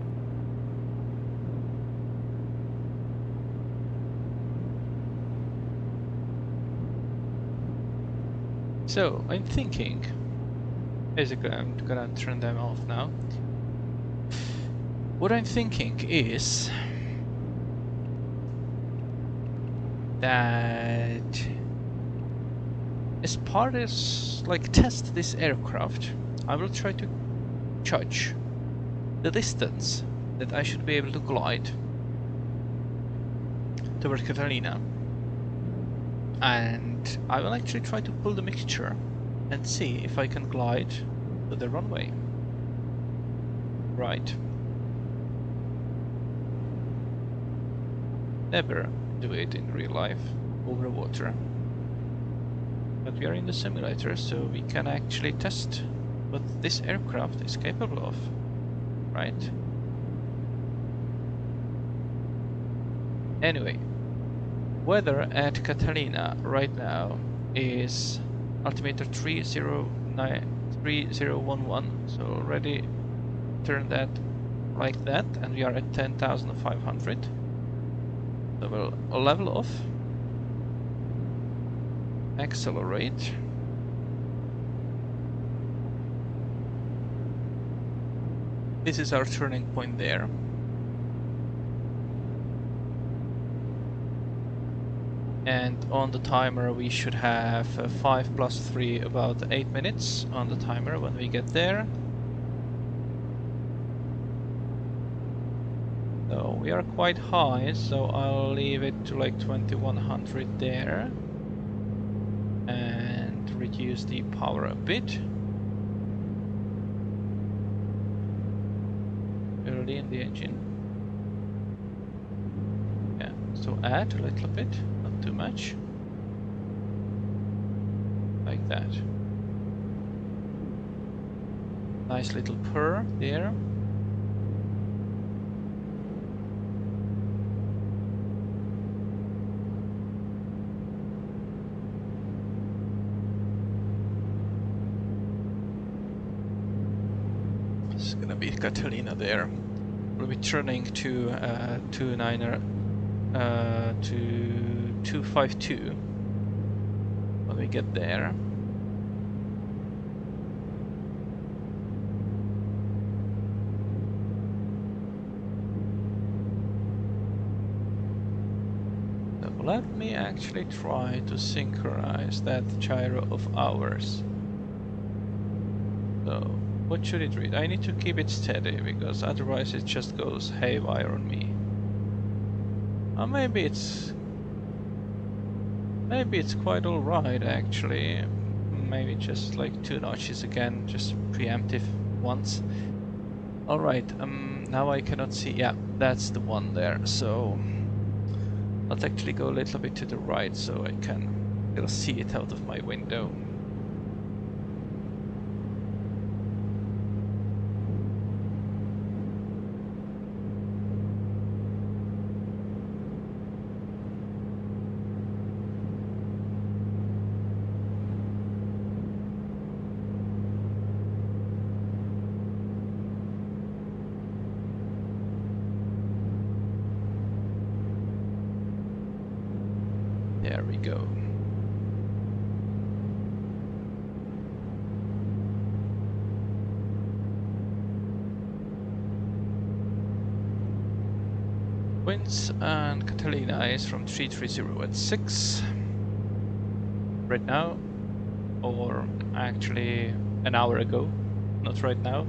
So I'm thinking, basically I'm gonna turn them off now. What I'm thinking is that as part as like test this aircraft, I will try to judge the distance that I should be able to glide towards Catalina, and I will actually try to pull the mixture and see if I can glide to the runway. Right. Never do it in real life over water, but we are in the simulator, so we can actually test what this aircraft is capable of, right? Anyway, weather at Catalina right now is altimeter 3011, so already turn that like that, and we are at 10,500. So we'll level off, accelerate, this is our turning point there. And on the timer we should have 5 plus 3, about 8 minutes on the timer when we get there. So we are quite high, so I'll leave it to like 2100 there and reduce the power a bit. Early in the engine. Yeah, so add a little bit, not too much. Like that. Nice little purr there. It's gonna be Catalina there. We'll be turning to 29er to 252 when we get there. So let me actually try to synchronize that gyro of ours. So what should it read? I need to keep it steady because otherwise it just goes haywire on me. Or maybe it's quite alright actually. Maybe just like 2 notches again, just preemptive ones. Alright, now I cannot see. Yeah, that's the one there. So let's actually go a little bit to the right so I can still see it out of my window. There we go. Winds and Catalina is from 330 at 6 right now, or actually an hour ago, not right now.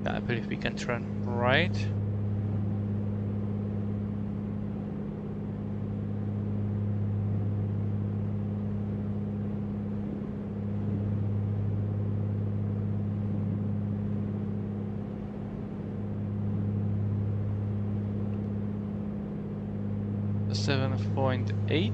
I believe we can turn right. The 7.8.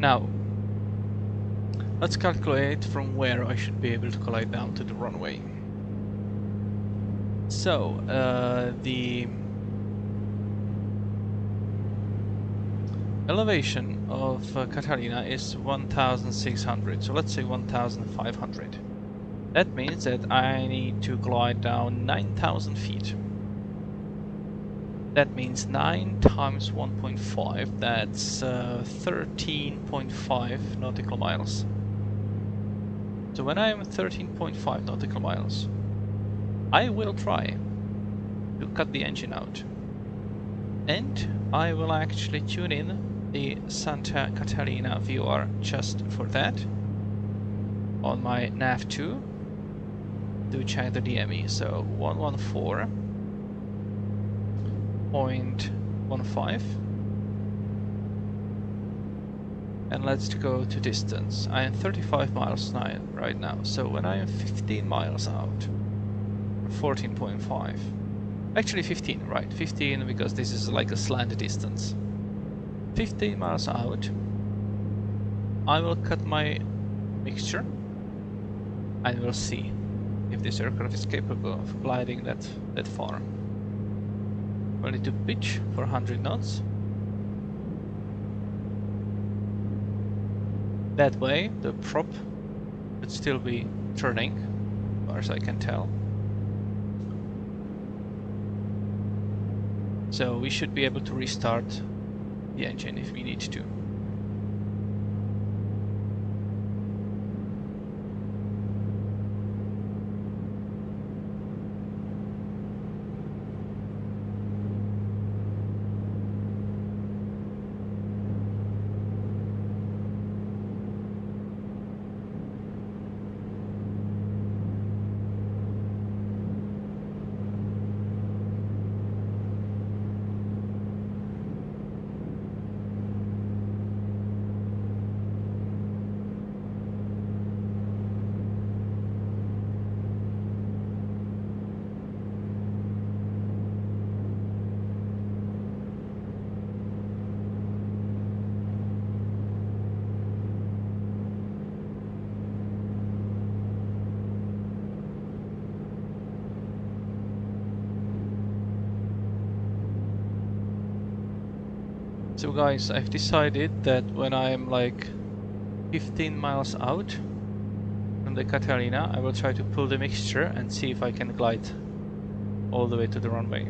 Now, let's calculate from where I should be able to glide down to the runway. So, the elevation of Catalina is 1,600, so let's say 1,500. That means that I need to glide down 9,000 feet. That means 9 times 1.5, that's 13.5 nautical miles. So when I am 13.5 nautical miles, I will try to cut the engine out. And I will actually tune in the Santa Catalina VR just for that on my nav2 to check the DME. So 114.15, and let's go to distance. I am 35 miles right now, so when I am 15 miles out, 14.5, actually 15, right, 15 because this is like a slant distance. 15 miles out, I will cut my mixture and we'll see if this aircraft is capable of gliding that far. We'll need to pitch for 100 knots. That way the prop would still be turning, as far as I can tell. So we should be able to restart the engine if we need to. So guys, I've decided that when I'm like 15 miles out from the Catalina, I will try to pull the mixture and see if I can glide all the way to the runway.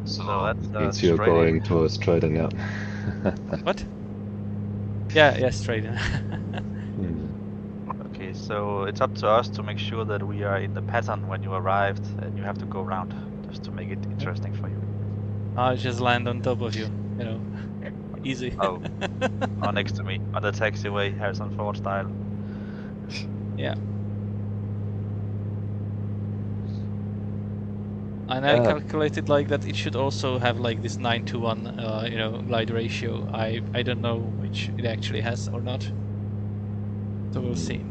So that's means you're going to Australia now. What? Yeah, straight in. Okay, so it's up to us to make sure that we are in the pattern when you arrived, and you have to go around just to make it interesting for you. I'll just land on top of you, you know, easy. Oh, next to me, on the taxiway, Harrison Ford style. Yeah. And I calculated like that it should also have like this 9:1, you know, glide ratio. I don't know which it actually has or not. So we'll see.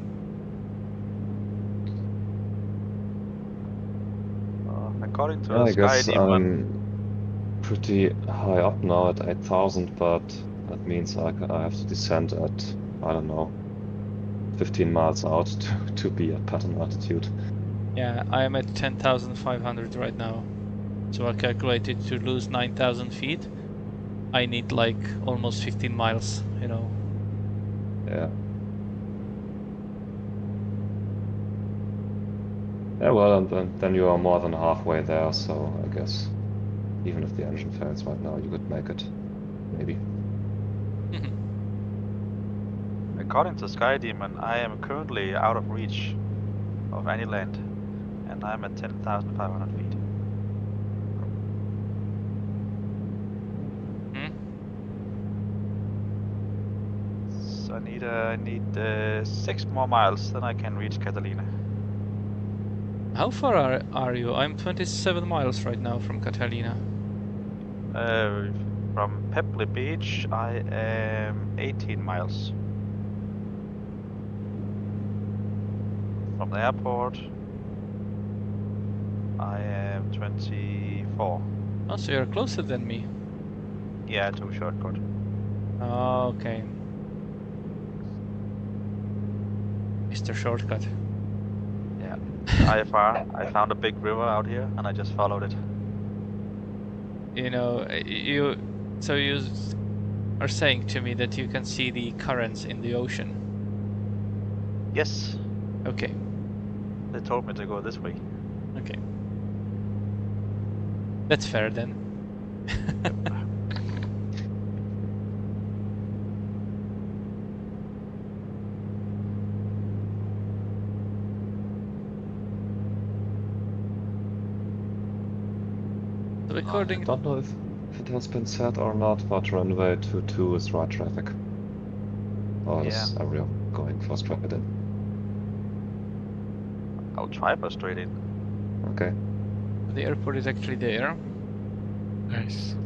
According to I the guess SkyDeep I'm pretty high up now at 8,000, but that means I have to descend at, I don't know, 15 miles out to be at pattern altitude. Yeah, I am at 10,500 right now. So I calculated to lose 9,000 feet. I need like almost 15 miles, you know. Yeah. Yeah, well, and then you are more than halfway there, so I guess even if the engine fails right now, you could make it, maybe. According to SkyDemon, I am currently out of reach of any land, and I'm at 10,500 feet. So I need 6 more miles, then I can reach Catalina. How far are you? I'm 27 miles right now from Catalina. From Pebbly Beach, I am 18 miles. From the airport, I am 24. Oh, so you're closer than me. Yeah, I took a shortcut. Okay. Mr. Shortcut. Yeah. IFR, I found a big river out here and I just followed it. You know, you are saying to me that you can see the currents in the ocean. Yes. Okay. They told me to go this way. Okay. That's fair then. So according I don't know if it has been said or not, but runway 22 is right traffic. Or is everyone going for straight in? I'll try for straight in. Okay. the airport is actually there. Nice.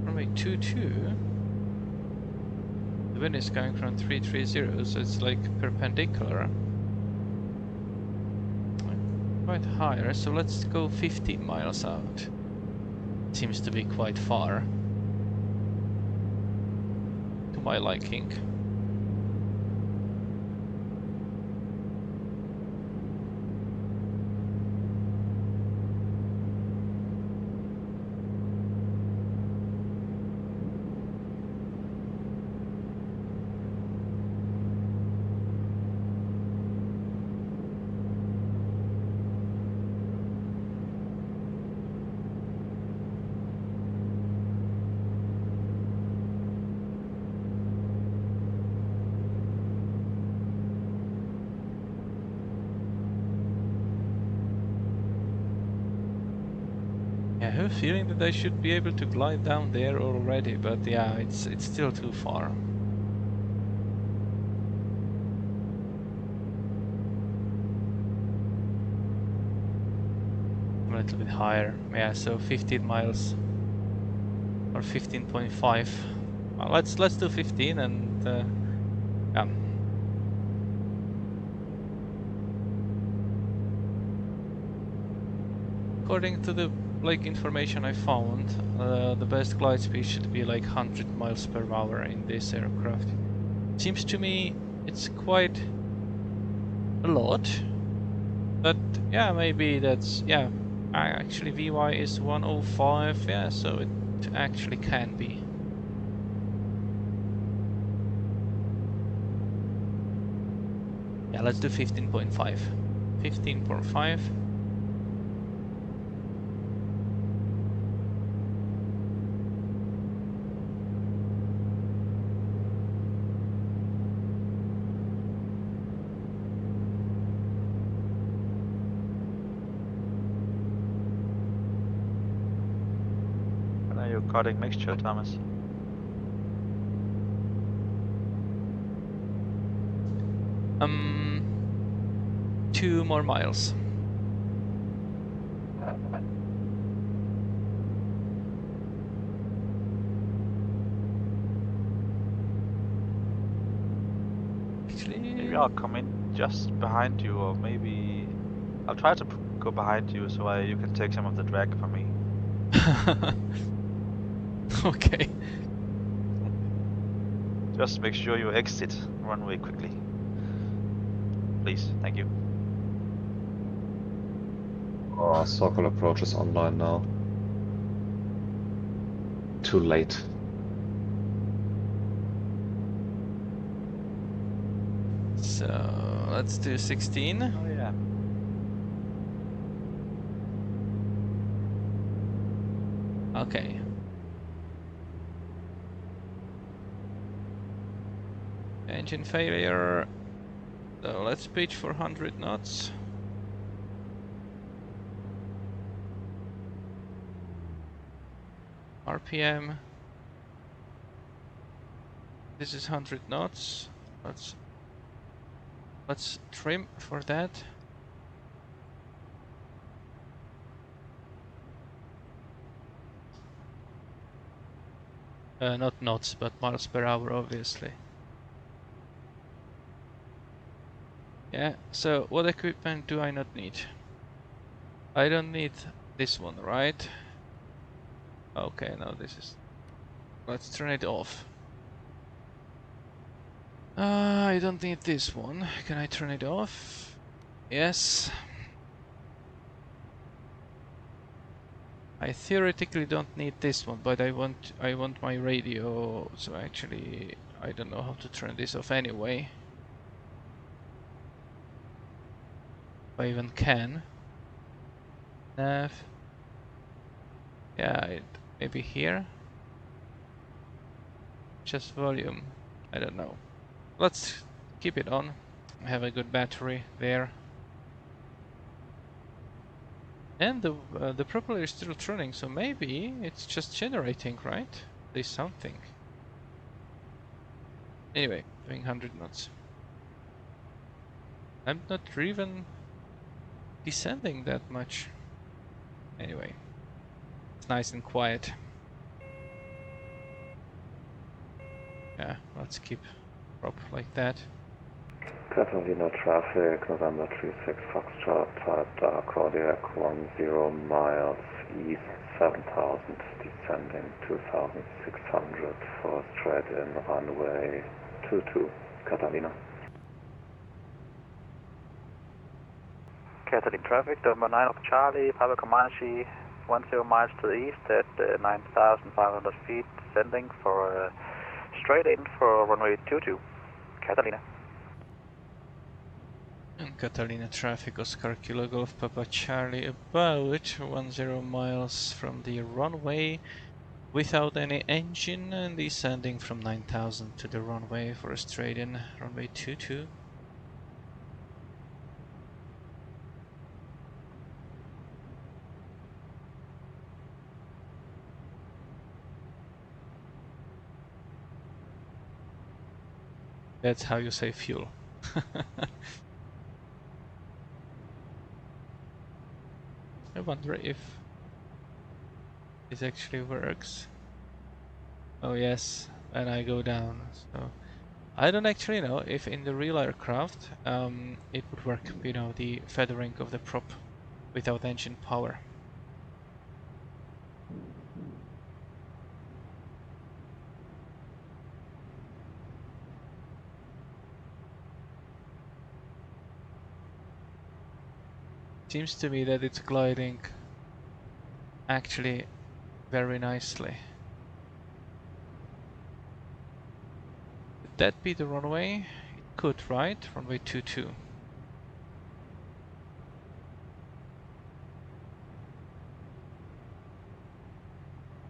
Runway 22. The wind is going from 330, so it's like perpendicular. Quite higher, so let's go 15 miles out. Seems to be quite far. To my liking. I have a feeling that I should be able to glide down there already, but yeah, it's still too far. A little bit higher, yeah. So 15 miles or 15.5. Well, let's do 15 and yeah. According to the information I found, the best glide speed should be like 100 miles per hour in this aircraft. Seems to me it's quite a lot, but yeah, maybe that's, yeah, actually VY is 105, yeah, so it actually can be. Yeah, let's do 15.5. 15.5. Cutting mixture, Thomas. 2 more miles. Actually, maybe I'll come in just behind you, or maybe I'll try to go behind you so you can take some of the drag from me. Okay. Just make sure you exit runway quickly. Please, thank you. Oh, circle approach is online now. Too late. So let's do 16. Oh yeah. Okay. Engine failure. So let's pitch for 100 knots. RPM. This is 100 knots. Let's trim for that. Not knots, but miles per hour, obviously. Yeah, so what equipment do I not need? I don't need this one, right? Okay, no, this is... Let's turn it off. I don't need this one. Can I turn it off? Yes. I theoretically don't need this one, but I want my radio, so actually I don't know how to turn this off anyway. If I even can. Nav. Yeah, maybe here. Just volume. I don't know. Let's keep it on. I have a good battery there. And the propeller is still turning, so maybe it's just generating, right? There's something. Anyway, doing 100 knots. I'm not even descending that much. Anyway, it's nice and quiet. Yeah, let's keep prop like that. Catalina traffic, November 36 Foxtrot, type dark Kodiak 10 miles east, 7000, descending 2600 for straight in runway 22, Catalina. Catalina traffic, number 9 of Charlie, Papa Comanche, 10 miles to the east at 9,500 feet, descending for straight in for runway 22, Catalina. And Catalina traffic, Oscar Kilo Golf Papa Charlie, about 10 miles from the runway without any engine and descending from 9,000 to the runway for a straight in runway 22. That's how you save fuel. I wonder if this actually works. Oh yes, and I go down. So I don't actually know if in the real aircraft it would work, you know, the feathering of the prop without engine power. Seems to me that it's gliding actually very nicely. Could that be the runway? It could, right? Runway 22.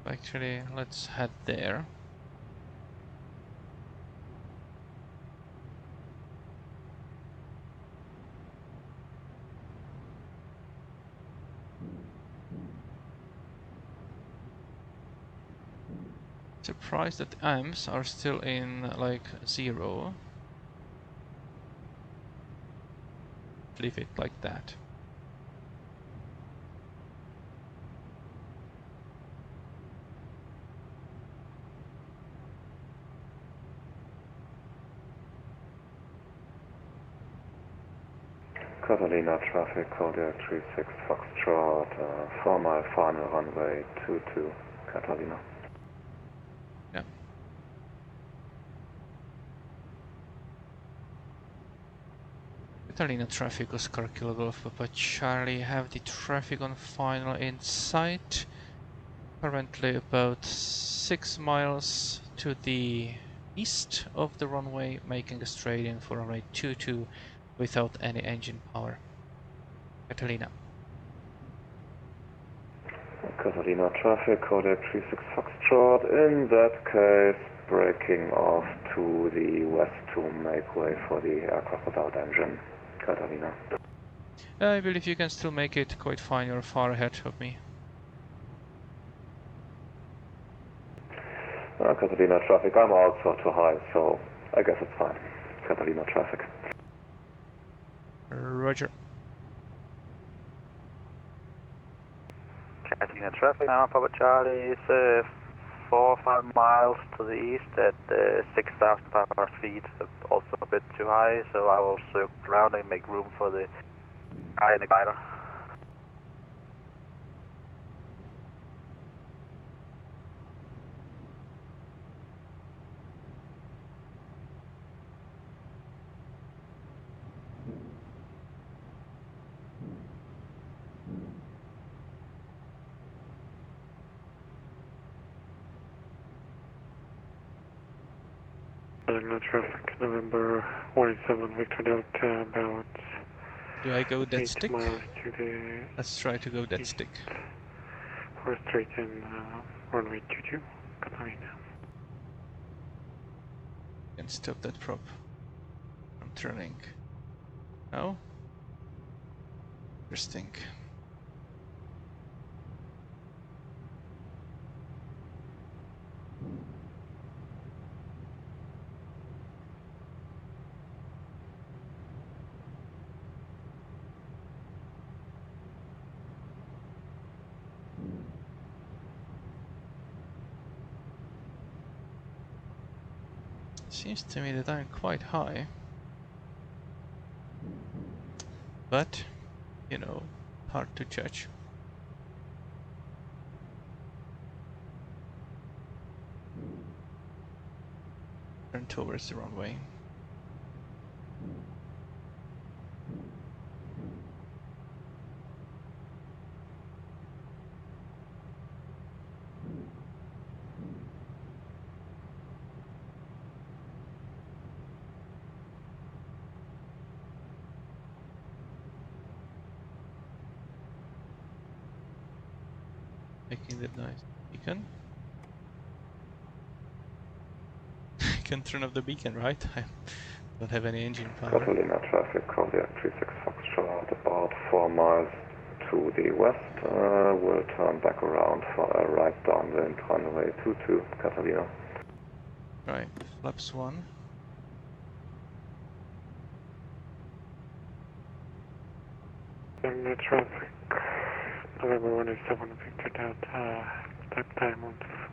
Actually, let's head there. Surprised that amps are still in like 0. Leave it like that. Catalina traffic, Kodiak 36 Foxtrot, 4 mile final runway 22, Catalina. Yeah. Catalina traffic, Oscar Kilo Golf Papa Charlie, have the traffic on final in sight. Currently about 6 miles to the east of the runway, making a straight in for runway 22 without any engine power. Catalina. Catalina traffic, Kodiak 36 Foxtrot, in that case breaking off to the west to make way for the aircraft without engine, Catalina. I believe you can still make it quite fine, you're far ahead of me. Catalina traffic, I'm also too high, so I guess it's fine. Catalina traffic. Roger. Catalina traffic, now Papa Charlie is 4 or 5 miles to the east at 6,500 feet, also a bit too high, so I will circle around and make room for the guy in the glider. Catalina traffic, November 187 Victor Delta, about Do I go dead 8 stick? miles to the Let's try to go dead east. stick. For straight in runway 22, Catalina. Can stop that prop from turning. No? Interesting. Seems to me that I'm quite high. But, you know, hard to judge. Turn towards the runway. Making that noise. Beacon? You can turn off the beacon, right? I don't have any engine power. Catalina traffic, Kodiak 36 Foxtrot, about 4 miles to the west. We'll turn back around for a right downwind, runway 22, Catalina. Right, flaps 1. Catalina traffic, November 187 Victor Delta, that time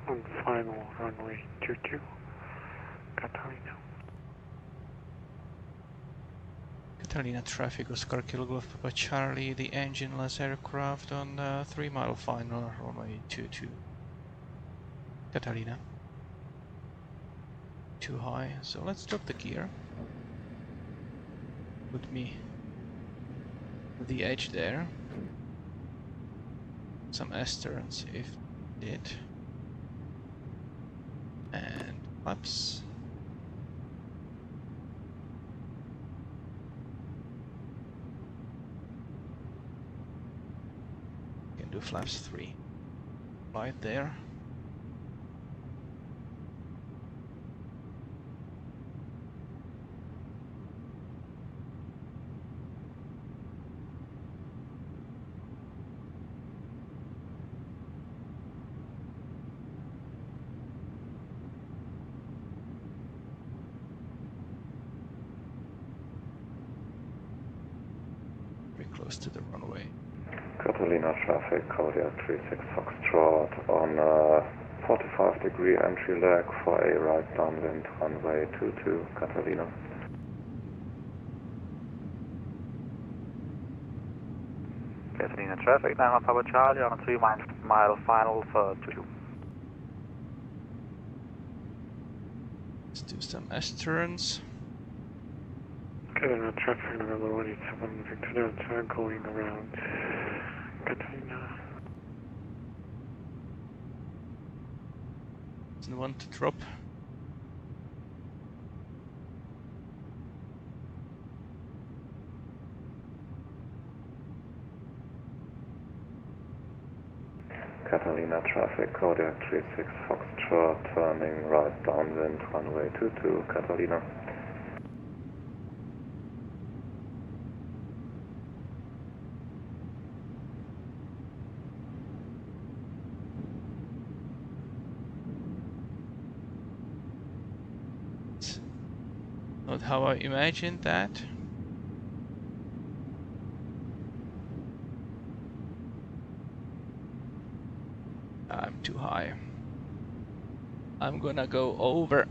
on final runway 22, Catalina. Catalina traffic, Oscar Kilo Golf Papa Charlie, the engineless aircraft on 3 mile final, runway 22. Catalina. Too high, so let's drop the gear. Put me to the edge there. Some S-turns if needed. And flaps. Can do flaps 3. Right there. Close to the runway. Catalina traffic, Kodiak 36 Foxtrot on a 45-degree entry leg for a right downwind, runway 22, Catalina. Catalina traffic, 9 Papa Charlie on a 3 mile final for 22. Let's do some S-turns. Catalina traffic, November 187 Victor Delta, going around Catalina. Doesn't want to drop. Catalina traffic, Kodiak 36 Foxtrot, turning right downwind, runway 22, Catalina. Not how I imagined that. I'm too high. I'm gonna go over.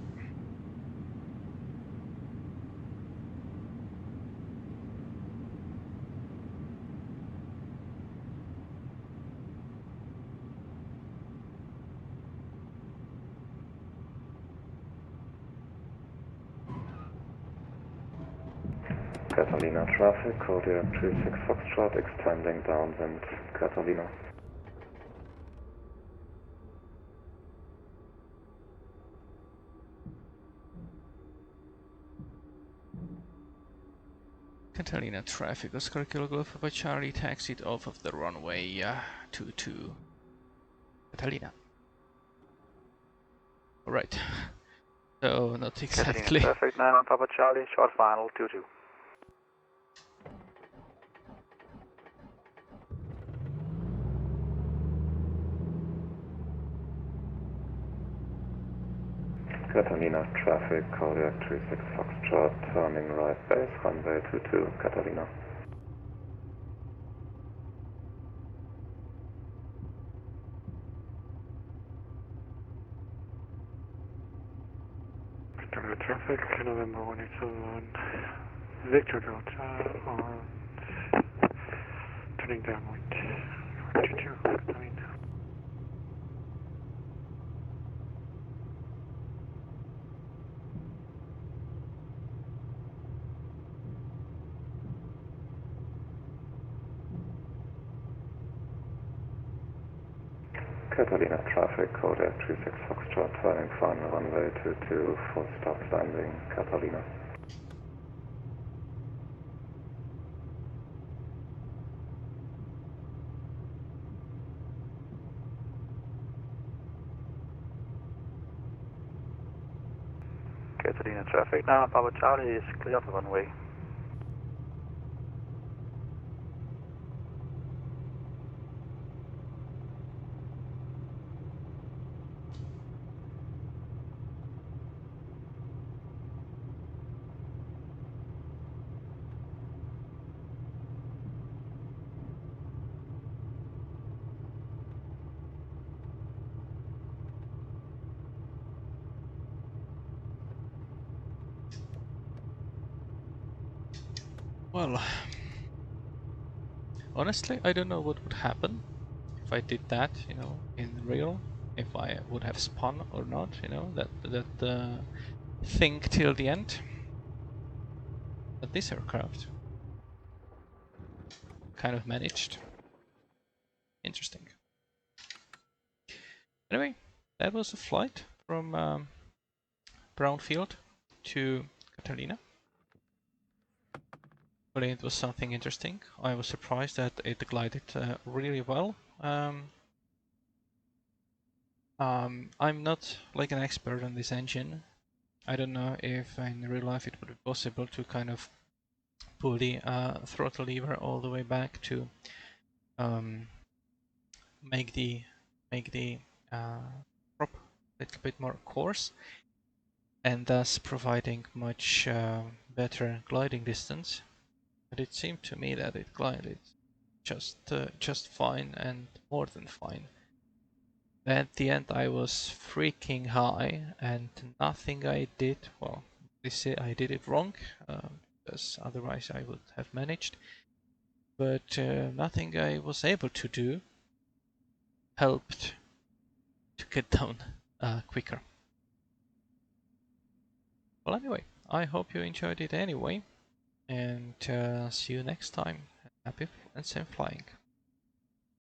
Catalina traffic, Kodiak 36 Foxtrot, extending downwind, Catalina. Catalina traffic, Oscar Kilo Golf by Charlie taxied off of the runway 22 Catalina. Alright, so not exactly. Catalina traffic 9 on Papa Charlie, short final 22. Catalina traffic, Kodiak 36 Foxtrot, turning right base, runway 22, Catalina. Catalina traffic, November 187, Victor Delta on turning downwind, 22, Catalina. Catalina traffic, Kodiak 36 Foxtrot, turning final runway 22, full stop landing, Catalina. Catalina traffic 9 on Papa Charlie is clear of the runway. Well, honestly, I don't know what would happen if I did that, you know, in real. If I would have spun or not, you know, that thing till the end. But this aircraft kind of managed. Interesting. Anyway, that was a flight from Brown Field to Catalina. But it was something interesting. I was surprised that it glided really well. I'm not like an expert on this engine. I don't know if in real life it would be possible to kind of pull the throttle lever all the way back to make the prop a little bit more coarse, and thus providing much better gliding distance. But it seemed to me that it glided just fine and more than fine. At the end I was freaking high, and nothing I did, well, they say I did it wrong, because otherwise I would have managed, but nothing I was able to do helped to get down quicker. Well, anyway, I hope you enjoyed it anyway, and see you next time. Happy and safe flying.